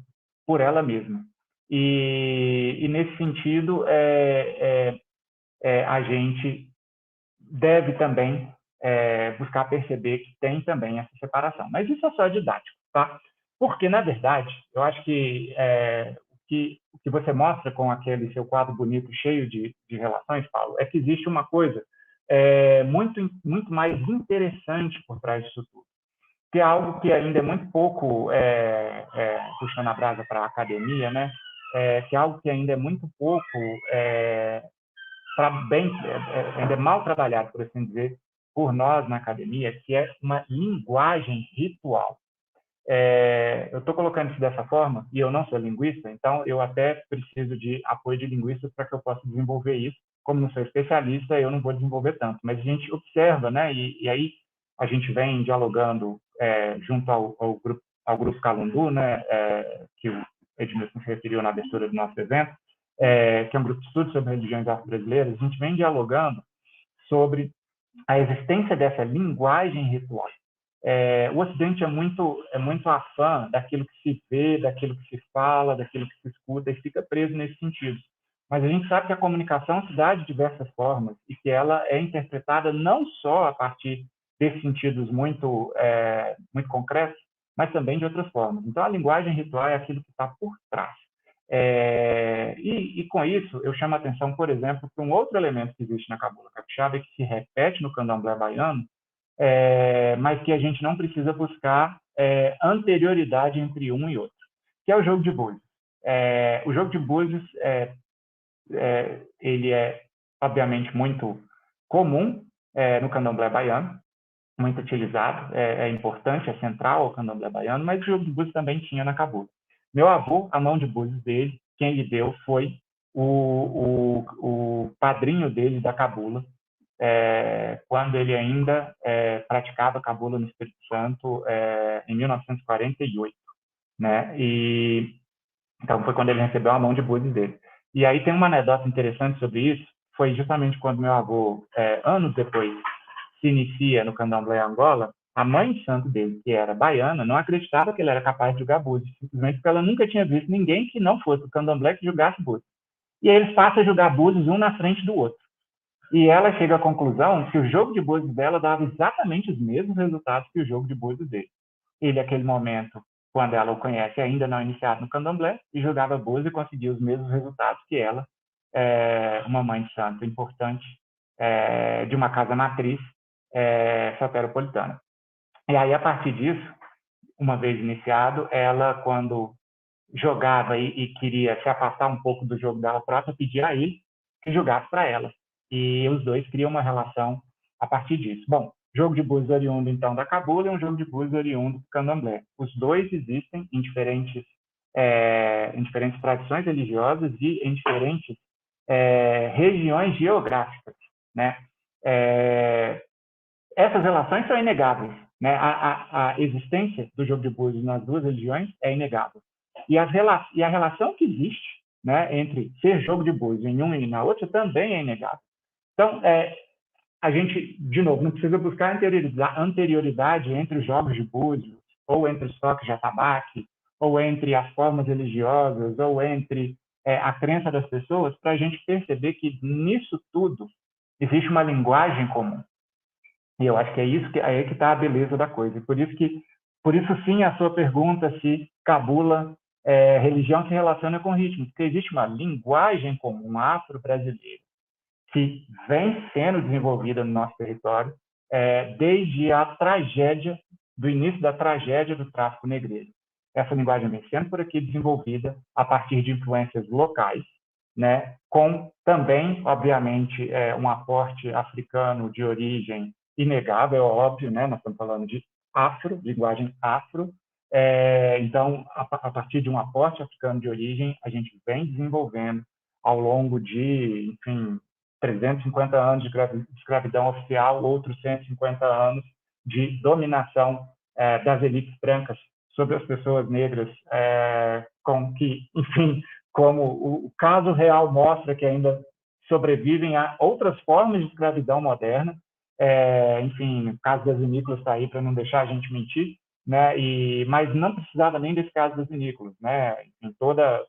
por ela mesma. E nesse sentido, a gente deve também buscar perceber que tem também essa separação. Mas isso é só didático, tá? Porque, na verdade, eu acho que o que você mostra com aquele seu quadro bonito, cheio de relações, Paulo, é que existe uma coisa muito, muito mais interessante por trás disso tudo, que é algo que ainda é muito pouco puxando a brasa para a academia, né? Que é algo que ainda é muito pouco ainda é mal trabalhado, por assim dizer, por nós na academia, que é uma linguagem ritual. Eu estou colocando isso dessa forma, e eu não sou linguista, então eu até preciso de apoio de linguistas para que eu possa desenvolver isso. Como não sou especialista, eu não vou desenvolver tanto, mas a gente observa, né? E aí a gente vem dialogando junto ao grupo Calundu, né? Que o Edmilson se referiu na abertura do nosso evento, que é um grupo de estudos sobre religiões afro-brasileiras. A gente vem dialogando sobre a existência dessa linguagem ritual. O Ocidente é muito afã daquilo que se vê, daquilo que se fala, daquilo que se escuta, e fica preso nesse sentido. Mas a gente sabe que a comunicação se dá de diversas formas e que ela é interpretada não só a partir desses sentidos muito concretos, mas também de outras formas. Então, a linguagem ritual é aquilo que está por trás. E com isso, eu chamo a atenção, por exemplo, para um outro elemento que existe na cabula capixaba e que se repete no candomblé baiano, mas que a gente não precisa buscar anterioridade entre um e outro, que é o jogo de búzios. O jogo de búzios ele é, obviamente, muito comum no candomblé baiano, muito utilizado, é importante, é central ao candomblé baiano, mas o jogo de búzios também tinha na cabula. Meu avô, a mão de búzios dele, quem lhe deu foi o padrinho dele da cabula, quando ele ainda praticava cabula no Espírito Santo em 1948, né? Então foi quando ele recebeu a mão de búzios dele. E aí tem uma anedota interessante sobre isso, foi justamente quando meu avô, anos depois, se inicia no candomblé Angola. A mãe de santo dele, que era baiana, não acreditava que ele era capaz de jogar búzios, simplesmente porque ela nunca tinha visto ninguém que não fosse do candomblé que jogasse búzios. E aí eles passam a jogar búzios um na frente do outro. E ela chega à conclusão que o jogo de búzios dela dava exatamente os mesmos resultados que o jogo de búzios dele. Ele, naquele momento, quando ela o conhece, ainda não iniciado no candomblé, e jogava búzios e conseguia os mesmos resultados que ela, uma mãe de santo importante, de uma casa matriz soteropolitana. E aí, a partir disso, uma vez iniciado, ela, quando jogava e queria se afastar um pouco do jogo dela própria, pedia a ele que jogasse para ela. E os dois criam uma relação a partir disso. Bom, jogo de búzios oriundo, então, da cabula e um jogo de búzios oriundo do candomblé. Os dois existem em diferentes tradições religiosas e em diferentes regiões geográficas, né? Essas relações são inegáveis, né? A existência do jogo de búzios nas duas religiões é inegável. E a relação que existe, né, entre ser jogo de búzios em uma e na outra também é inegável. Então, a gente, de novo, não precisa buscar anterioridade entre os jogos de búzios, ou entre os toques de atabaque, ou entre as formas religiosas, ou entre a crença das pessoas, para a gente perceber que nisso tudo existe uma linguagem comum. E eu acho que é isso aí que está a beleza da coisa. Por isso sim, a sua pergunta se cabula, religião se relaciona com ritmo, porque existe uma linguagem comum afro-brasileira que vem sendo desenvolvida no nosso território desde a tragédia, do início da tragédia do tráfico negreiro. Essa linguagem vem sendo por aqui desenvolvida a partir de influências locais, né, com também, obviamente, um aporte africano de origem inegável, é óbvio, né? Nós estamos falando de afro, linguagem afro. Então, a partir de um aporte africano de origem, a gente vem desenvolvendo ao longo de, enfim, 350 anos de escravidão oficial, outros 150 anos de dominação das elites brancas sobre as pessoas negras, com que, enfim, como o caso real mostra que ainda sobrevivem a outras formas de escravidão moderna. Enfim, o caso das vinícolas está aí para não deixar a gente mentir, né? Mas não precisava nem desse caso das vinícolas, né? Enfim, toda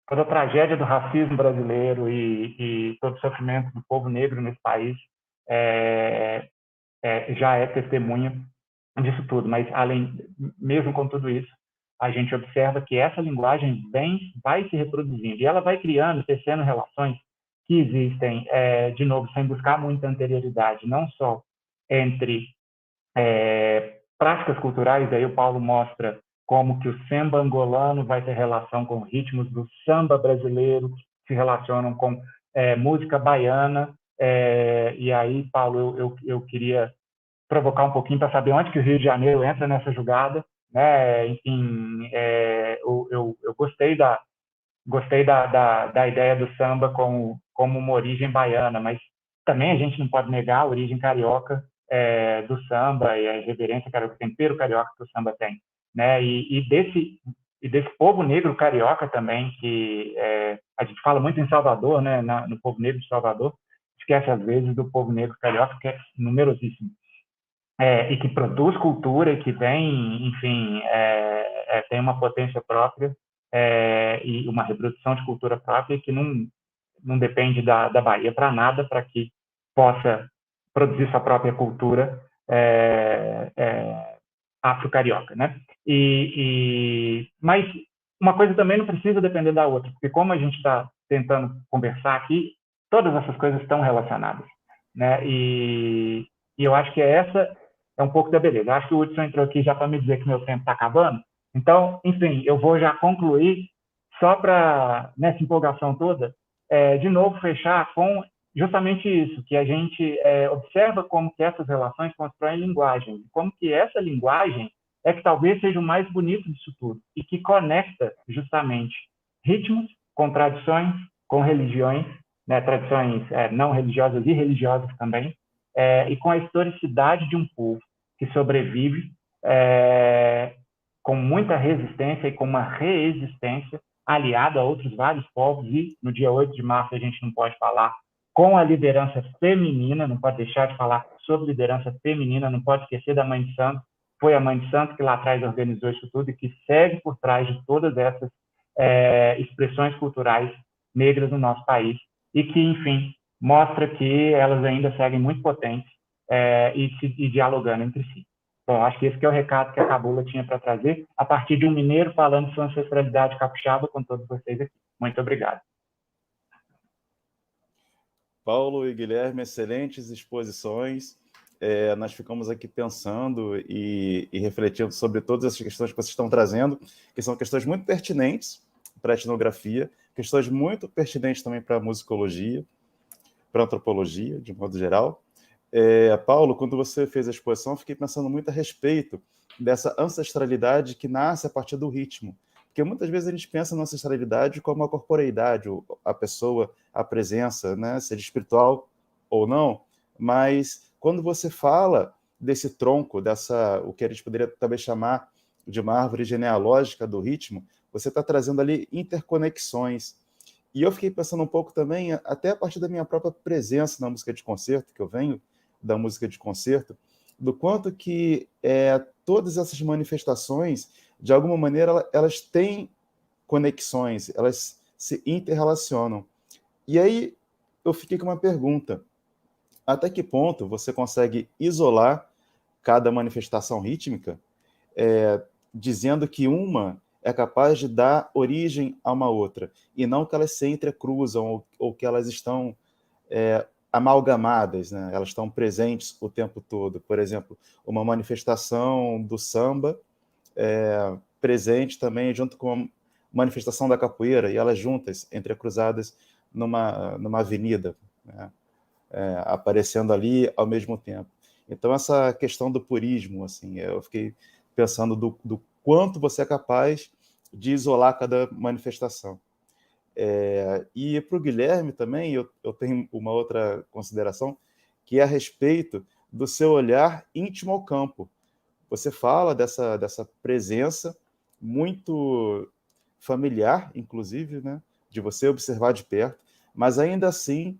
a tragédia do racismo brasileiro e todo o sofrimento do povo negro nesse país já é testemunha disso tudo. Mas, mesmo com tudo isso, a gente observa que essa linguagem vai se reproduzindo e ela vai criando, tecendo relações que existem, de novo, sem buscar muita anterioridade, não só entre práticas culturais, aí o Paulo mostra como que o samba angolano vai ter relação com ritmos do samba brasileiro, que se relacionam com música baiana, e aí, Paulo, eu queria provocar um pouquinho para saber onde que o Rio de Janeiro entra nessa jogada, né? Enfim, eu gostei da ideia do samba como uma origem baiana, mas também a gente não pode negar a origem carioca do samba e a reverência carioca, o tempero carioca que o samba tem, né? E desse povo negro carioca também, que a gente fala muito em Salvador, né? No povo negro de Salvador, esquece às vezes do povo negro carioca, que é numerosíssimo. E que produz cultura e que tem, enfim, tem uma potência própria e uma reprodução de cultura própria que não depende da Bahia para nada, para que possa produzir sua própria cultura afro-carioca, né? Mas uma coisa também não precisa depender da outra, porque como a gente está tentando conversar aqui, todas essas coisas estão relacionadas, né? E eu acho que essa é um pouco da beleza. Eu acho que o Hudson entrou aqui já para me dizer que meu tempo está acabando. Então, enfim, eu vou já concluir, só para, nessa empolgação toda, de novo fechar com justamente isso, que a gente observa como que essas relações constroem linguagem, como que essa linguagem é que talvez seja o mais bonito disso tudo, e que conecta justamente ritmos com tradições, com religiões, né, tradições não religiosas e religiosas também, e com a historicidade de um povo que sobrevive com muita resistência e com uma reexistência aliado a outros vários povos, e no dia 8 de março a gente não pode falar com a liderança feminina, não pode deixar de falar sobre liderança feminina, não pode esquecer da Mãe de Santo, foi a Mãe de Santo que lá atrás organizou isso tudo e que segue por trás de todas essas expressões culturais negras no nosso país, e que, enfim, mostra que elas ainda seguem muito potentes e dialogando entre si. Bom, acho que esse que é o recado que a Cabula tinha para trazer, a partir de um mineiro falando de sua ancestralidade capixaba com todos vocês aqui. Muito obrigado.
Paulo e Guilherme, excelentes exposições. Nós ficamos aqui pensando e refletindo sobre todas essas questões que vocês estão trazendo, que são questões muito pertinentes para a etnografia, questões muito pertinentes também para a musicologia, para a antropologia, de modo geral. Paulo, quando você fez a exposição, eu fiquei pensando muito a respeito dessa ancestralidade que nasce a partir do ritmo. Porque muitas vezes a gente pensa na ancestralidade como a corporeidade, a pessoa, a presença, né, seja espiritual ou não, mas quando você fala desse tronco, o que a gente poderia talvez chamar de uma árvore genealógica do ritmo, você está trazendo ali interconexões. E eu fiquei pensando um pouco também, até a partir da minha própria presença na música de concerto, que eu venho da música de concerto, do quanto que todas essas manifestações, de alguma maneira, elas têm conexões, elas se interrelacionam. E aí eu fiquei com uma pergunta. Até que ponto você consegue isolar cada manifestação rítmica, dizendo que uma é capaz de dar origem a uma outra, e não que elas se entrecruzam ou que elas estão amalgamadas, né? Elas estão presentes o tempo todo. Por exemplo, uma manifestação do samba presente também junto com a manifestação da capoeira, e elas juntas, entrecruzadas numa avenida, né? Aparecendo ali ao mesmo tempo. Então, essa questão do purismo, assim, eu fiquei pensando do quanto você é capaz de isolar cada manifestação. E para o Guilherme também, eu tenho uma outra consideração, que é a respeito do seu olhar íntimo ao campo. Você fala dessa presença muito familiar, inclusive, né, de você observar de perto, mas ainda assim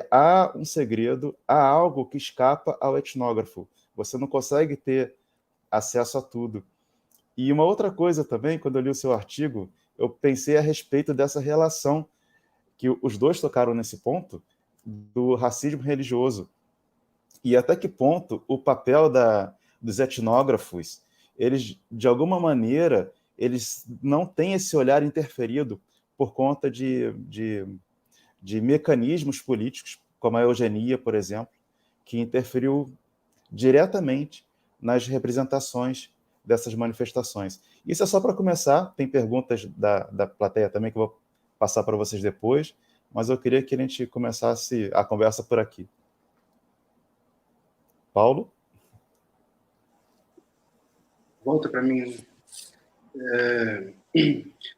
há um segredo, há algo que escapa ao etnógrafo. Você não consegue ter acesso a tudo. E uma outra coisa também, quando eu li o seu artigo, eu pensei a respeito dessa relação, que os dois tocaram nesse ponto, do racismo religioso. E até que ponto o papel dos etnógrafos, eles, de alguma maneira, eles não têm esse olhar interferido por conta de mecanismos políticos, como a eugenia, por exemplo, que interferiu diretamente nas representações dessas manifestações. Isso é só para começar, tem perguntas da plateia também que eu vou passar para vocês depois, mas eu queria que a gente começasse a conversa por aqui. Paulo?
Volta para mim.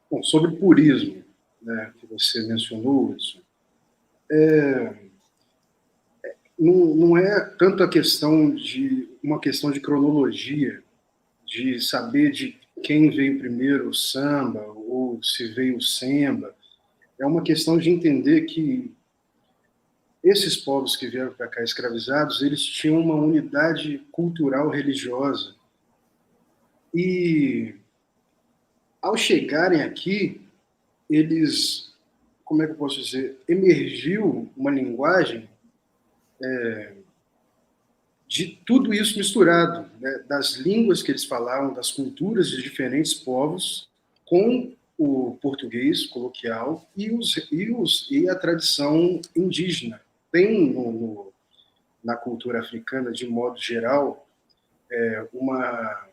Bom, sobre o purismo, né, que você mencionou, Hudson, não é tanto uma questão de cronologia, de saber de quem veio primeiro, o samba, ou se veio o semba. É uma questão de entender que esses povos que vieram para cá escravizados, eles tinham uma unidade cultural religiosa. E, ao chegarem aqui, eles, como é que eu posso dizer, emergiu uma linguagem de tudo isso misturado, né? Das línguas que eles falavam, das culturas de diferentes povos, com o português coloquial e a tradição indígena. Tem na cultura africana, de modo geral, como é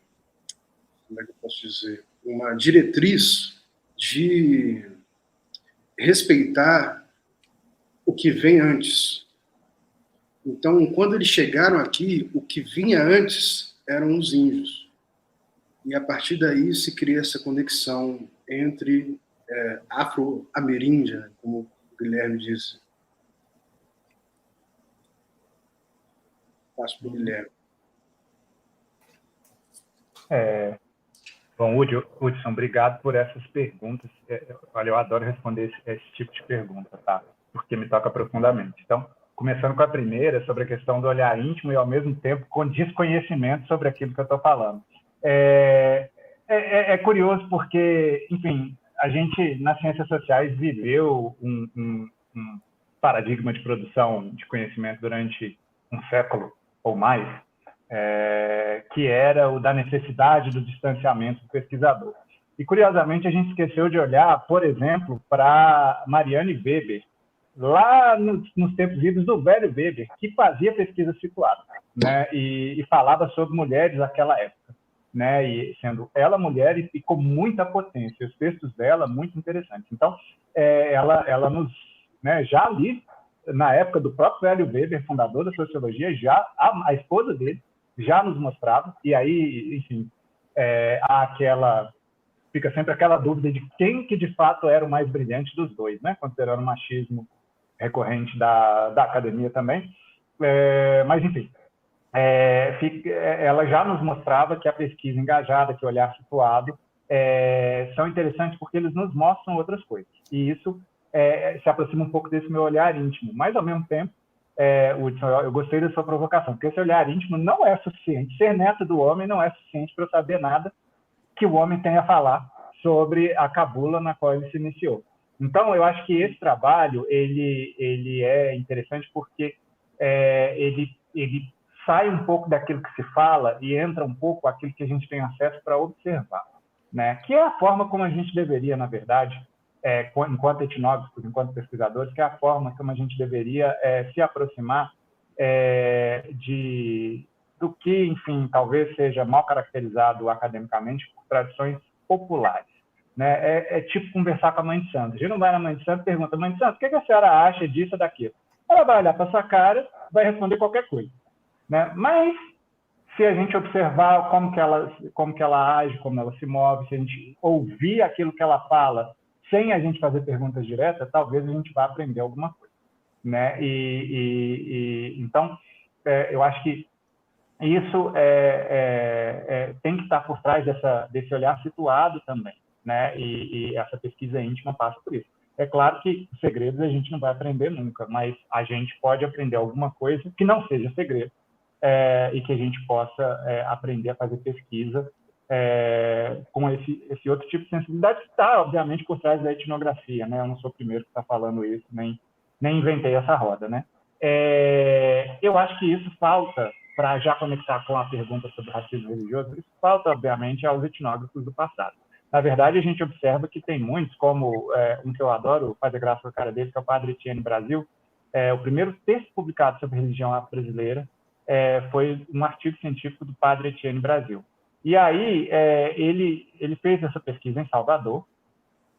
que eu posso dizer, uma diretriz de respeitar o que vem antes. Então, quando eles chegaram aqui, o que vinha antes eram os índios. E a partir daí se cria essa conexão entre afro-ameríndia, como o Guilherme disse. Passo para o Guilherme.
Bom, Hudson, obrigado por essas perguntas. Olha, eu adoro responder esse tipo de pergunta, tá? Porque me toca profundamente. Então, começando com a primeira, sobre a questão do olhar íntimo e, ao mesmo tempo, com desconhecimento sobre aquilo que eu estou falando. É curioso porque, enfim, a gente, nas ciências sociais, viveu um paradigma de produção de conhecimento durante um século ou mais, que era o da necessidade do distanciamento do pesquisador. E, curiosamente, a gente esqueceu de olhar, por exemplo, para Marianne Weber, lá nos tempos idos do velho Weber, que fazia pesquisa situada, né, e falava sobre mulheres naquela época, né, e sendo ela mulher e com muita potência. Os textos dela muito interessantes. Então, ela nos, né, já ali, na época do próprio velho Weber, fundador da sociologia, já a esposa dele já nos mostrava, e aí, enfim, fica sempre aquela dúvida de quem que de fato era o mais brilhante dos dois, né, considerando o machismo recorrente da academia também, mas enfim, ela já nos mostrava que a pesquisa engajada, que o olhar situado, são interessantes porque eles nos mostram outras coisas, e isso se aproxima um pouco desse meu olhar íntimo, mas ao mesmo tempo, Hudson, eu gostei da sua provocação, porque esse olhar íntimo não é suficiente, ser neto do homem não é suficiente para eu saber nada que o homem tem a falar sobre a cabula na qual ele se iniciou. Então, eu acho que esse trabalho ele é interessante porque ele sai um pouco daquilo que se fala e entra um pouco aquilo que a gente tem acesso para observar, né? Que é a forma como a gente deveria, na verdade, enquanto etnógrafos, enquanto pesquisadores, que é a forma como a gente deveria se aproximar do que, enfim, talvez seja mal caracterizado academicamente por tradições populares. Né? É tipo conversar com a mãe de santo. A gente não vai na mãe de santo e pergunta: mãe de santo, o que a senhora acha disso ou daquilo? Ela vai olhar para sua cara, vai responder qualquer coisa. Né? Mas, se a gente observar como que ela age, como ela se move, se a gente ouvir aquilo que ela fala, sem a gente fazer perguntas diretas, talvez a gente vá aprender alguma coisa. Né? Então, eu acho que isso tem que estar por trás desse olhar situado também, né? E essa pesquisa íntima passa por isso. É claro que segredos a gente não vai aprender nunca, mas a gente pode aprender alguma coisa que não seja segredo e que a gente possa aprender a fazer pesquisa com esse outro tipo de sensibilidade que está, obviamente, por trás da etnografia, né? Eu não sou o primeiro que está falando isso, nem inventei essa roda, né? Eu acho que isso falta, para já conectar com a pergunta sobre racismo religioso, isso falta, obviamente, aos etnógrafos do passado. Na verdade, a gente observa que tem muitos, como um que eu adoro, fazer graça com a cara dele, que é o Padre Etienne Brasil. O primeiro texto publicado sobre religião afro-brasileira foi um artigo científico do Padre Etienne Brasil. E aí, ele fez essa pesquisa em Salvador,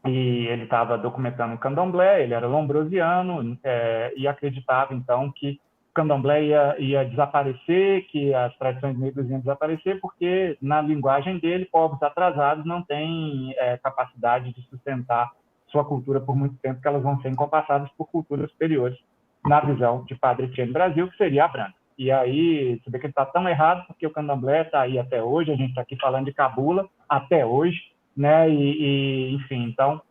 e ele estava documentando o candomblé, ele era lombrosiano, e acreditava, então, que o candomblé ia desaparecer, que as tradições negras iam desaparecer, porque, na linguagem dele, povos atrasados não têm capacidade de sustentar sua cultura por muito tempo, que elas vão ser encompassadas por culturas superiores, na visão de Padre Etienne Brasil, que seria a branca. E aí, você vê que ele está tão errado, porque o candomblé está aí até hoje, a gente está aqui falando de cabula até hoje, né? Enfim, então,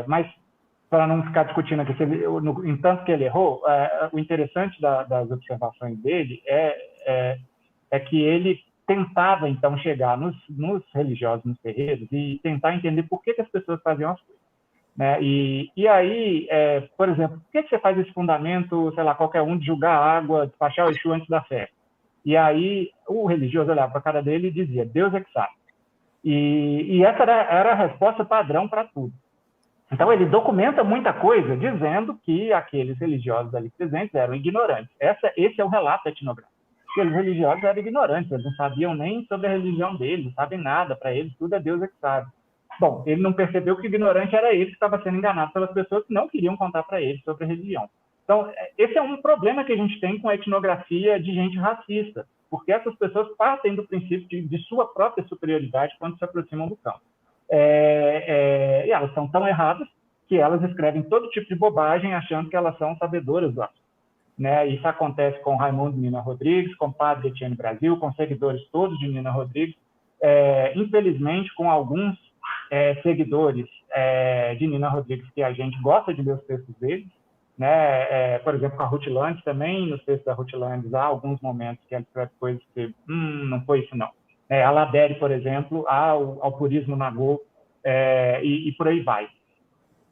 mas para não ficar discutindo aqui, em tanto que ele errou, o interessante das observações dele é que ele tentava, então, chegar nos religiosos, nos terreiros, e tentar entender por que as pessoas faziam as coisas. Né? E aí, por exemplo, por que você faz esse fundamento, sei lá, qualquer um, de julgar a água, despachar o Exu antes da festa? E aí, o religioso olhava para a cara dele e dizia: Deus é que sabe. E essa era a resposta padrão para tudo. Então, ele documenta muita coisa dizendo que aqueles religiosos ali presentes eram ignorantes. Esse é o relato etnográfico. Aqueles religiosos eram ignorantes, eles não sabiam nem sobre a religião deles, não sabem nada, para eles tudo é Deus é que sabe. Bom, ele não percebeu que o ignorante era ele que estava sendo enganado pelas pessoas que não queriam contar para ele sobre a religião. Então, esse é um problema que a gente tem com a etnografia de gente racista, porque essas pessoas partem do princípio de sua própria superioridade quando se aproximam do campo. E elas são tão erradas que elas escrevem todo tipo de bobagem achando que elas são sabedoras do assunto. Né? Isso acontece com Raimundo Nina Rodrigues, com o Padre Etienne Brasil, com seguidores todos de Nina Rodrigues, infelizmente com alguns seguidores de Nina Rodrigues que a gente gosta de ler os textos deles, né? Por exemplo, com a Ruth Landes também, nos textos da Ruth Landes há alguns momentos que ela escreve coisas que não foi isso não. A Ladere, por exemplo, ao purismo Nagô, e por aí vai.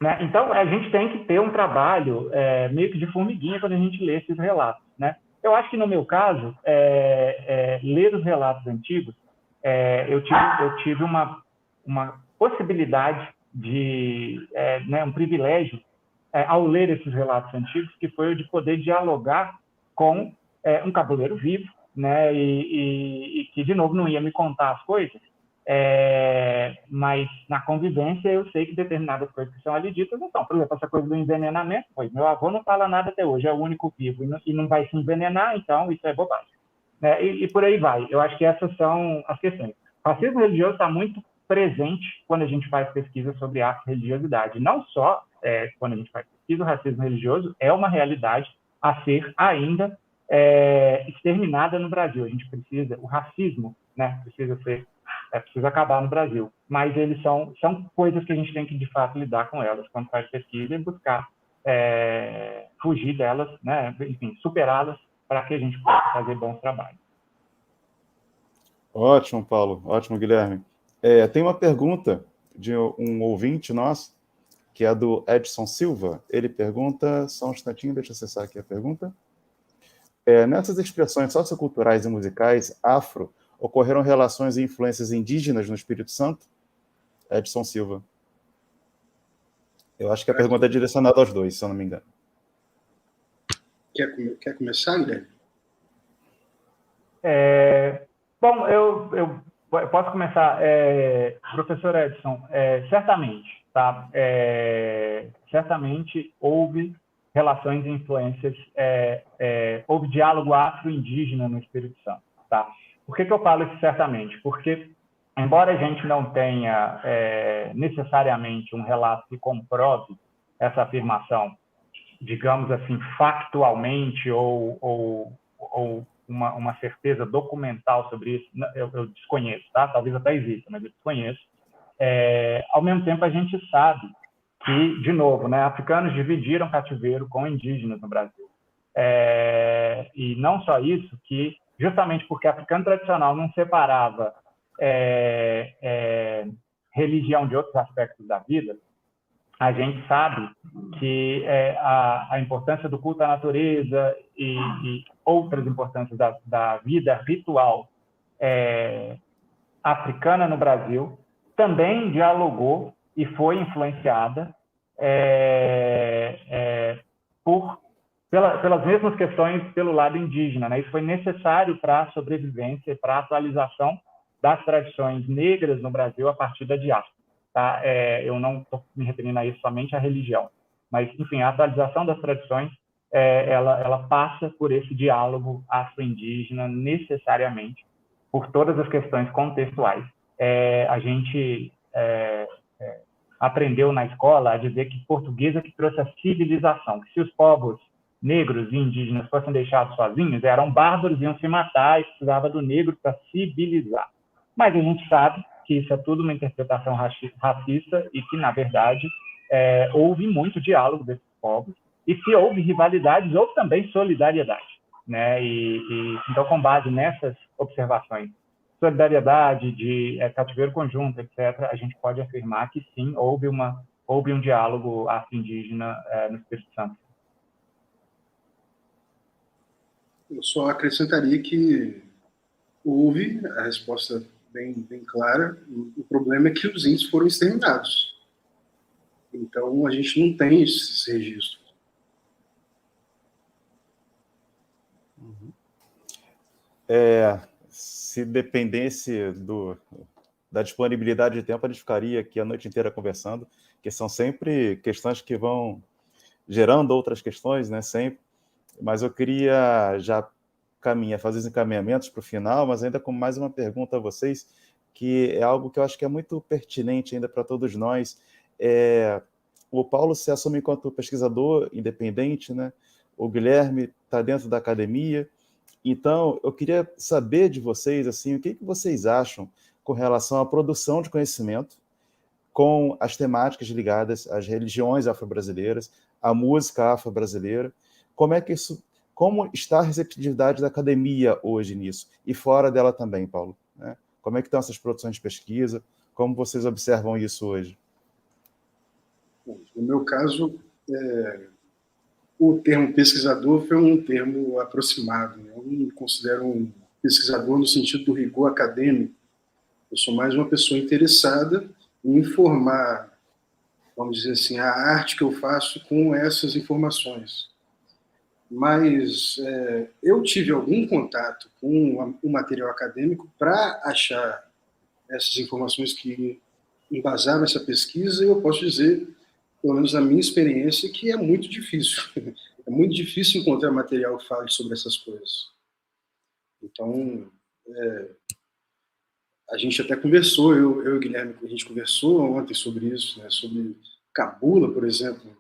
Né? Então, a gente tem que ter um trabalho meio que de formiguinha quando a gente lê esses relatos. Né? Eu acho que, no meu caso, ler os relatos antigos, eu tive uma possibilidade um privilégio ao ler esses relatos antigos, que foi o de poder dialogar com um cabuleiro vivo, né? E que, de novo, não ia me contar as coisas, mas na convivência eu sei que determinadas coisas que são ali ditas não são. Por exemplo, essa coisa do envenenamento, pois meu avô não fala nada até hoje, é o único vivo e não vai se envenenar, então isso é bobagem. Né? E por aí vai. Eu acho que essas são as questões. O racismo religioso está muito presente quando a gente faz pesquisa sobre afro-religiosidade. Não só quando a gente faz pesquisa, o racismo religioso é uma realidade a ser ainda exterminada no Brasil. A gente precisa, o racismo, né, precisa acabar no Brasil. Mas eles são coisas que a gente tem que, de fato, lidar com elas quando faz pesquisa e buscar fugir delas, né, enfim, superá-las para que a gente possa fazer bons trabalhos.
Ótimo, Paulo. Ótimo, Guilherme. Tem uma pergunta de um ouvinte nosso, que é do Edson Silva. Ele pergunta, só um instantinho, deixa eu acessar aqui a pergunta. Nessas expressões socioculturais e musicais afro, ocorreram relações e influências indígenas no Espírito Santo? Edson Silva. Eu acho que a pergunta é direcionada aos dois, se eu não me engano.
Quer começar, Guilherme?
Bom, eu posso começar. Professor Edson, certamente, tá? Certamente houve relações e influências, houve diálogo afro-indígena no Espírito Santo, tá? Por que eu falo isso certamente? Porque, embora a gente não tenha necessariamente um relato que comprove essa afirmação, digamos assim, factualmente ou uma certeza documental sobre isso, eu desconheço, tá? Talvez até exista, mas eu desconheço. Ao mesmo tempo, a gente sabe que, de novo, né, africanos dividiram cativeiro com indígenas no Brasil. E não só isso, que justamente porque africano tradicional não separava religião de outros aspectos da vida, a gente sabe que a importância do culto à natureza e outras importâncias da vida ritual africana no Brasil também dialogou e foi influenciada pelas mesmas questões pelo lado indígena, né? Isso foi necessário para a sobrevivência e para a atualização das tradições negras no Brasil a partir da diáspora. Tá? Eu não estou me referindo a isso somente à religião, mas, enfim, a atualização das tradições, ela passa por esse diálogo afro-indígena necessariamente, por todas as questões contextuais. A gente aprendeu na escola a dizer que português é que trouxe a civilização, que se os povos negros e indígenas fossem deixados sozinhos, eram bárbaros, iam se matar e precisava do negro para civilizar. Mas a gente sabe que isso é tudo uma interpretação racista e que, na verdade, houve muito diálogo desses povos, e se houve rivalidades, houve também solidariedade, né? Então, com base nessas observações, solidariedade, de cativeiro conjunto, etc., a gente pode afirmar que, sim, houve um diálogo afro-indígena no Espírito Santo.
Eu só acrescentaria que houve, a resposta bem clara, o problema é que os índios foram exterminados. Então, a gente não tem esse registro.
Se dependesse da disponibilidade de tempo, a gente ficaria aqui a noite inteira conversando, que são sempre questões que vão gerando outras questões, né, sempre. Mas eu queria já fazer os encaminhamentos para o final, mas ainda com mais uma pergunta a vocês, que é algo que eu acho que é muito pertinente ainda para todos nós. O Paulo se assume enquanto pesquisador independente, né? O Guilherme está dentro da academia. Então, eu queria saber de vocês, assim, o que vocês acham com relação à produção de conhecimento com as temáticas ligadas às religiões afro-brasileiras, à música afro-brasileira. Como está a receptividade da academia hoje nisso? E fora dela também, Paulo, né? Como é que estão essas produções de pesquisa? Como vocês observam isso hoje?
No meu caso, o termo pesquisador foi um termo aproximado, né? Eu não me considero um pesquisador no sentido do rigor acadêmico. Eu sou mais uma pessoa interessada em informar, vamos dizer assim, a arte que eu faço com essas informações. Mas eu tive algum contato com o material acadêmico para achar essas informações que embasaram essa pesquisa, e eu posso dizer, pelo menos na minha experiência, que é muito difícil. É muito difícil encontrar material que fale sobre essas coisas. Então, a gente até conversou, eu e o Guilherme, a gente conversou ontem sobre isso, né, sobre cabula, por exemplo,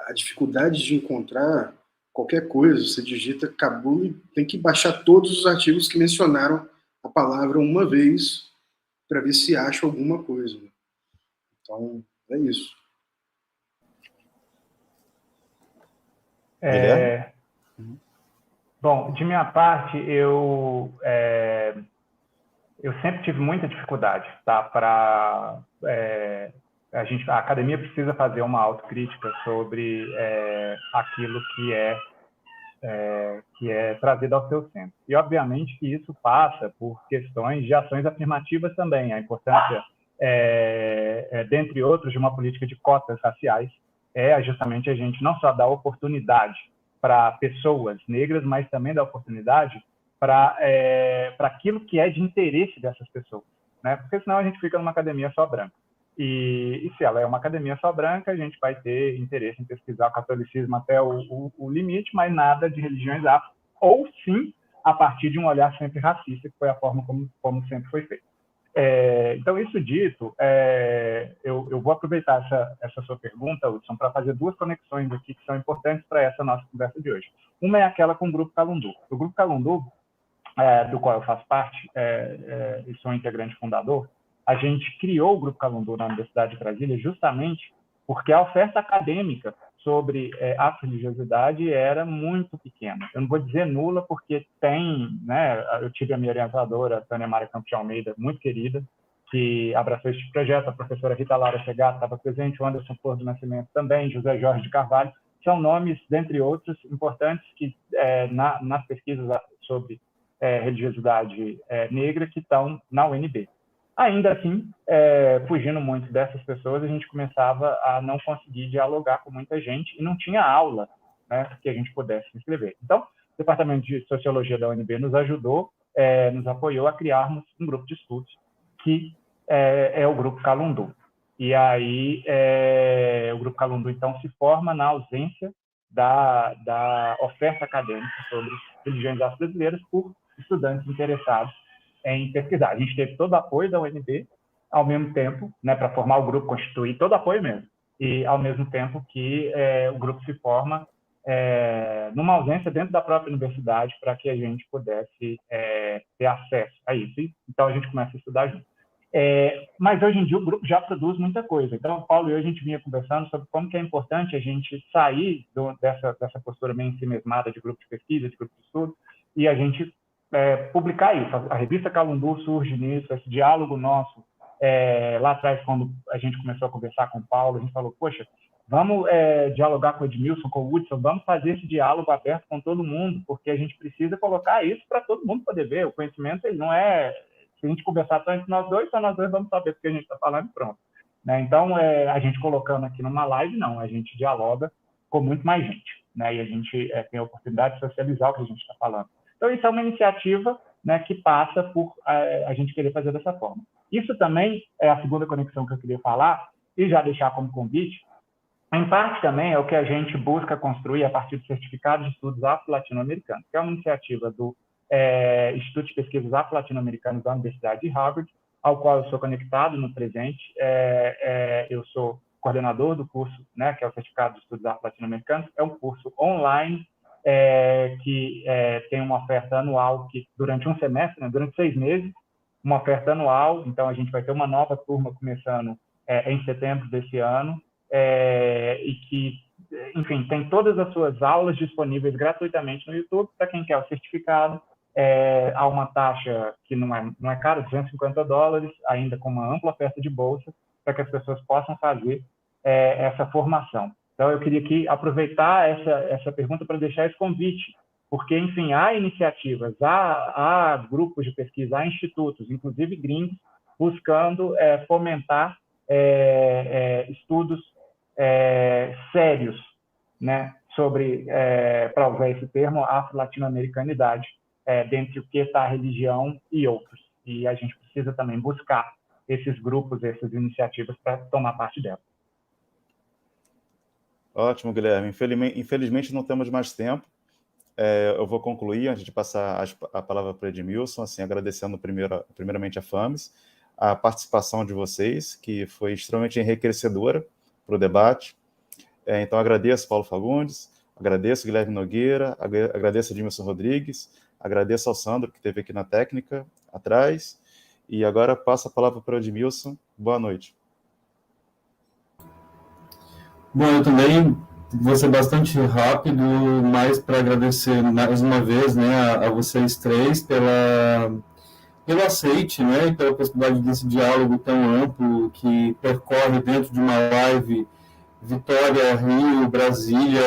a dificuldade de encontrar qualquer coisa. Você digita cabula e tem que baixar todos os artigos que mencionaram a palavra uma vez para ver se acha alguma coisa. Então, é isso.
Bom, de minha parte, eu sempre tive muita dificuldade, tá? A a academia precisa fazer uma autocrítica sobre aquilo que é trazido ao seu centro. E, obviamente, que isso passa por questões de ações afirmativas também. A importância, dentre outros, de uma política de cotas raciais é justamente a gente não só dar oportunidade para pessoas negras, mas também dar oportunidade para aquilo que é de interesse dessas pessoas, né? Porque senão a gente fica numa academia só branca. E se ela é uma academia só branca, a gente vai ter interesse em pesquisar o catolicismo até o limite, mas nada de religiões afro, ou sim, a partir de um olhar sempre racista, que foi a forma como sempre foi feito. Então, isso dito, eu vou aproveitar essa sua pergunta, Hudson, para fazer duas conexões aqui que são importantes para essa nossa conversa de hoje. Uma é aquela com o Grupo Calundu. O Grupo Calundu, do qual eu faço parte, e sou integrante fundador, a gente criou o Grupo Calundu na Universidade de Brasília justamente porque a oferta acadêmica sobre afro-religiosidade era muito pequena. Eu não vou dizer nula, porque tem, né, eu tive a minha orientadora, Tânia Mara Campos de Almeida, muito querida, que abraçou este projeto, a professora Rita Lara Segato estava presente, o Anderson Flor do Nascimento também, José Jorge de Carvalho, são nomes, dentre outros, importantes que nas pesquisas sobre religiosidade negra que estão na UNB. Ainda assim, fugindo muito dessas pessoas, a gente começava a não conseguir dialogar com muita gente e não tinha aula, né, que a gente pudesse se inscrever. Então, o Departamento de Sociologia da UNB nos ajudou, nos apoiou a criarmos um grupo de estudos, que é o Grupo Calundu. E aí, o Grupo Calundu, então, se forma na ausência da oferta acadêmica sobre religiões afro-brasileiras por estudantes interessados em pesquisar. A gente teve todo o apoio da UNB, ao mesmo tempo, né, para formar o grupo, constituir todo o apoio mesmo, e ao mesmo tempo que o grupo se forma numa ausência dentro da própria universidade para que a gente pudesse ter acesso a isso. Então, a gente começa a estudar junto. Mas, hoje em dia, o grupo já produz muita coisa. Então, o Paulo e eu, a gente vinha conversando sobre como que é importante a gente sair dessa postura meio ensimesmada de grupo de pesquisa, de grupo de estudo, e a gente publicar isso. A revista Calundu surge nisso, esse diálogo nosso. Lá atrás, quando a gente começou a conversar com o Paulo, a gente falou, poxa, vamos dialogar com o Edmilson, com o Hudson, vamos fazer esse diálogo aberto com todo mundo, porque a gente precisa colocar isso para todo mundo poder ver. O conhecimento, ele não é... Se a gente conversar só entre nós dois vamos saber do que a gente está falando e pronto. Né? Então, a gente colocando aqui numa live, não, a gente dialoga com muito mais gente, né? E a gente tem a oportunidade de socializar o que a gente está falando. Então, isso é uma iniciativa, né, que passa por a gente querer fazer dessa forma. Isso também é a segunda conexão que eu queria falar, e já deixar como convite. Em parte também é o que a gente busca construir a partir do Certificado de Estudos Afro-Latino-Americanos, que é uma iniciativa do Instituto de Pesquisas Afro-Latino-Americanos da Universidade de Harvard, ao qual eu sou conectado no presente. Eu sou coordenador do curso, né, que é o Certificado de Estudos Afro-Latino-Americanos. É um curso online, que tem uma oferta anual, que durante um semestre, né, durante 6 meses, uma oferta anual. Então, a gente vai ter uma nova turma começando em setembro desse ano, e que, enfim, tem todas as suas aulas disponíveis gratuitamente no YouTube para quem quer o certificado. Há uma taxa que não é cara, $250, ainda com uma ampla oferta de bolsa, para que as pessoas possam fazer essa formação. Então, eu queria aqui aproveitar essa pergunta para deixar esse convite, porque, enfim, há iniciativas, há grupos de pesquisa, há institutos, inclusive gringos, buscando fomentar estudos sérios, né, sobre, para usar esse termo, afro-latino-americanidade, dentre o que está a religião e outros. E a gente precisa também buscar esses grupos, essas iniciativas para tomar parte delas.
Ótimo, Guilherme. Infelizmente não temos mais tempo. Eu vou concluir, antes de passar a palavra para o Edmilson, assim, agradecendo primeiramente a FAMES, a participação de vocês, que foi extremamente enriquecedora para o debate. Então, agradeço Paulo Fagundes, agradeço Guilherme Nogueira, agradeço Edmilson Rodrigues, agradeço ao Sandro, que esteve aqui na técnica, atrás, e agora passo a palavra para o Edmilson. Boa noite.
Bom, eu também vou ser bastante rápido, mas para agradecer mais uma vez, né, a vocês três pela pelo aceite, né, e pela possibilidade desse diálogo tão amplo que percorre dentro de uma live Vitória, Rio, Brasília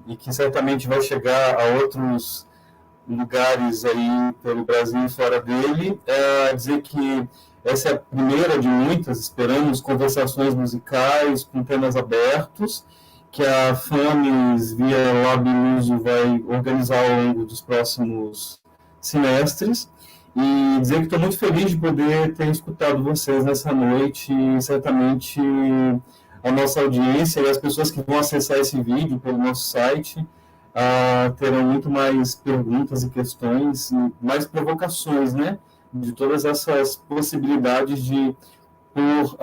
e que certamente vai chegar a outros lugares aí pelo Brasil e fora dele, dizer que essa é a primeira de muitas, esperamos, conversações musicais com temas abertos, que a FAMES, via Lab Luso, vai organizar ao longo dos próximos semestres, e dizer que estou muito feliz de poder ter escutado vocês nessa noite, e certamente a nossa audiência e as pessoas que vão acessar esse vídeo pelo nosso site terão muito mais perguntas e questões, e mais provocações, né, de todas essas possibilidades de por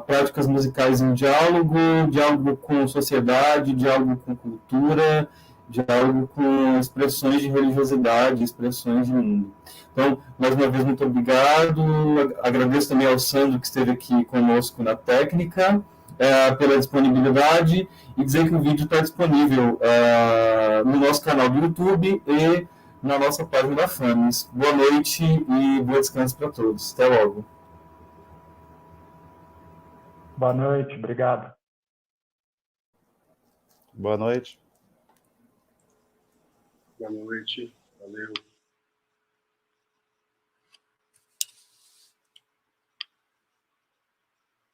práticas musicais em diálogo com sociedade, diálogo com cultura, diálogo com expressões de religiosidade, expressões de mundo. Então, mais uma vez, muito obrigado. Agradeço também ao Sandro, que esteve aqui conosco na técnica, pela disponibilidade, e dizer que o vídeo está disponível no nosso canal do YouTube e na nossa página da FAMES. Boa noite e bom descanso para todos. Até logo.
Boa noite, obrigado.
Boa noite.
Boa noite. Valeu.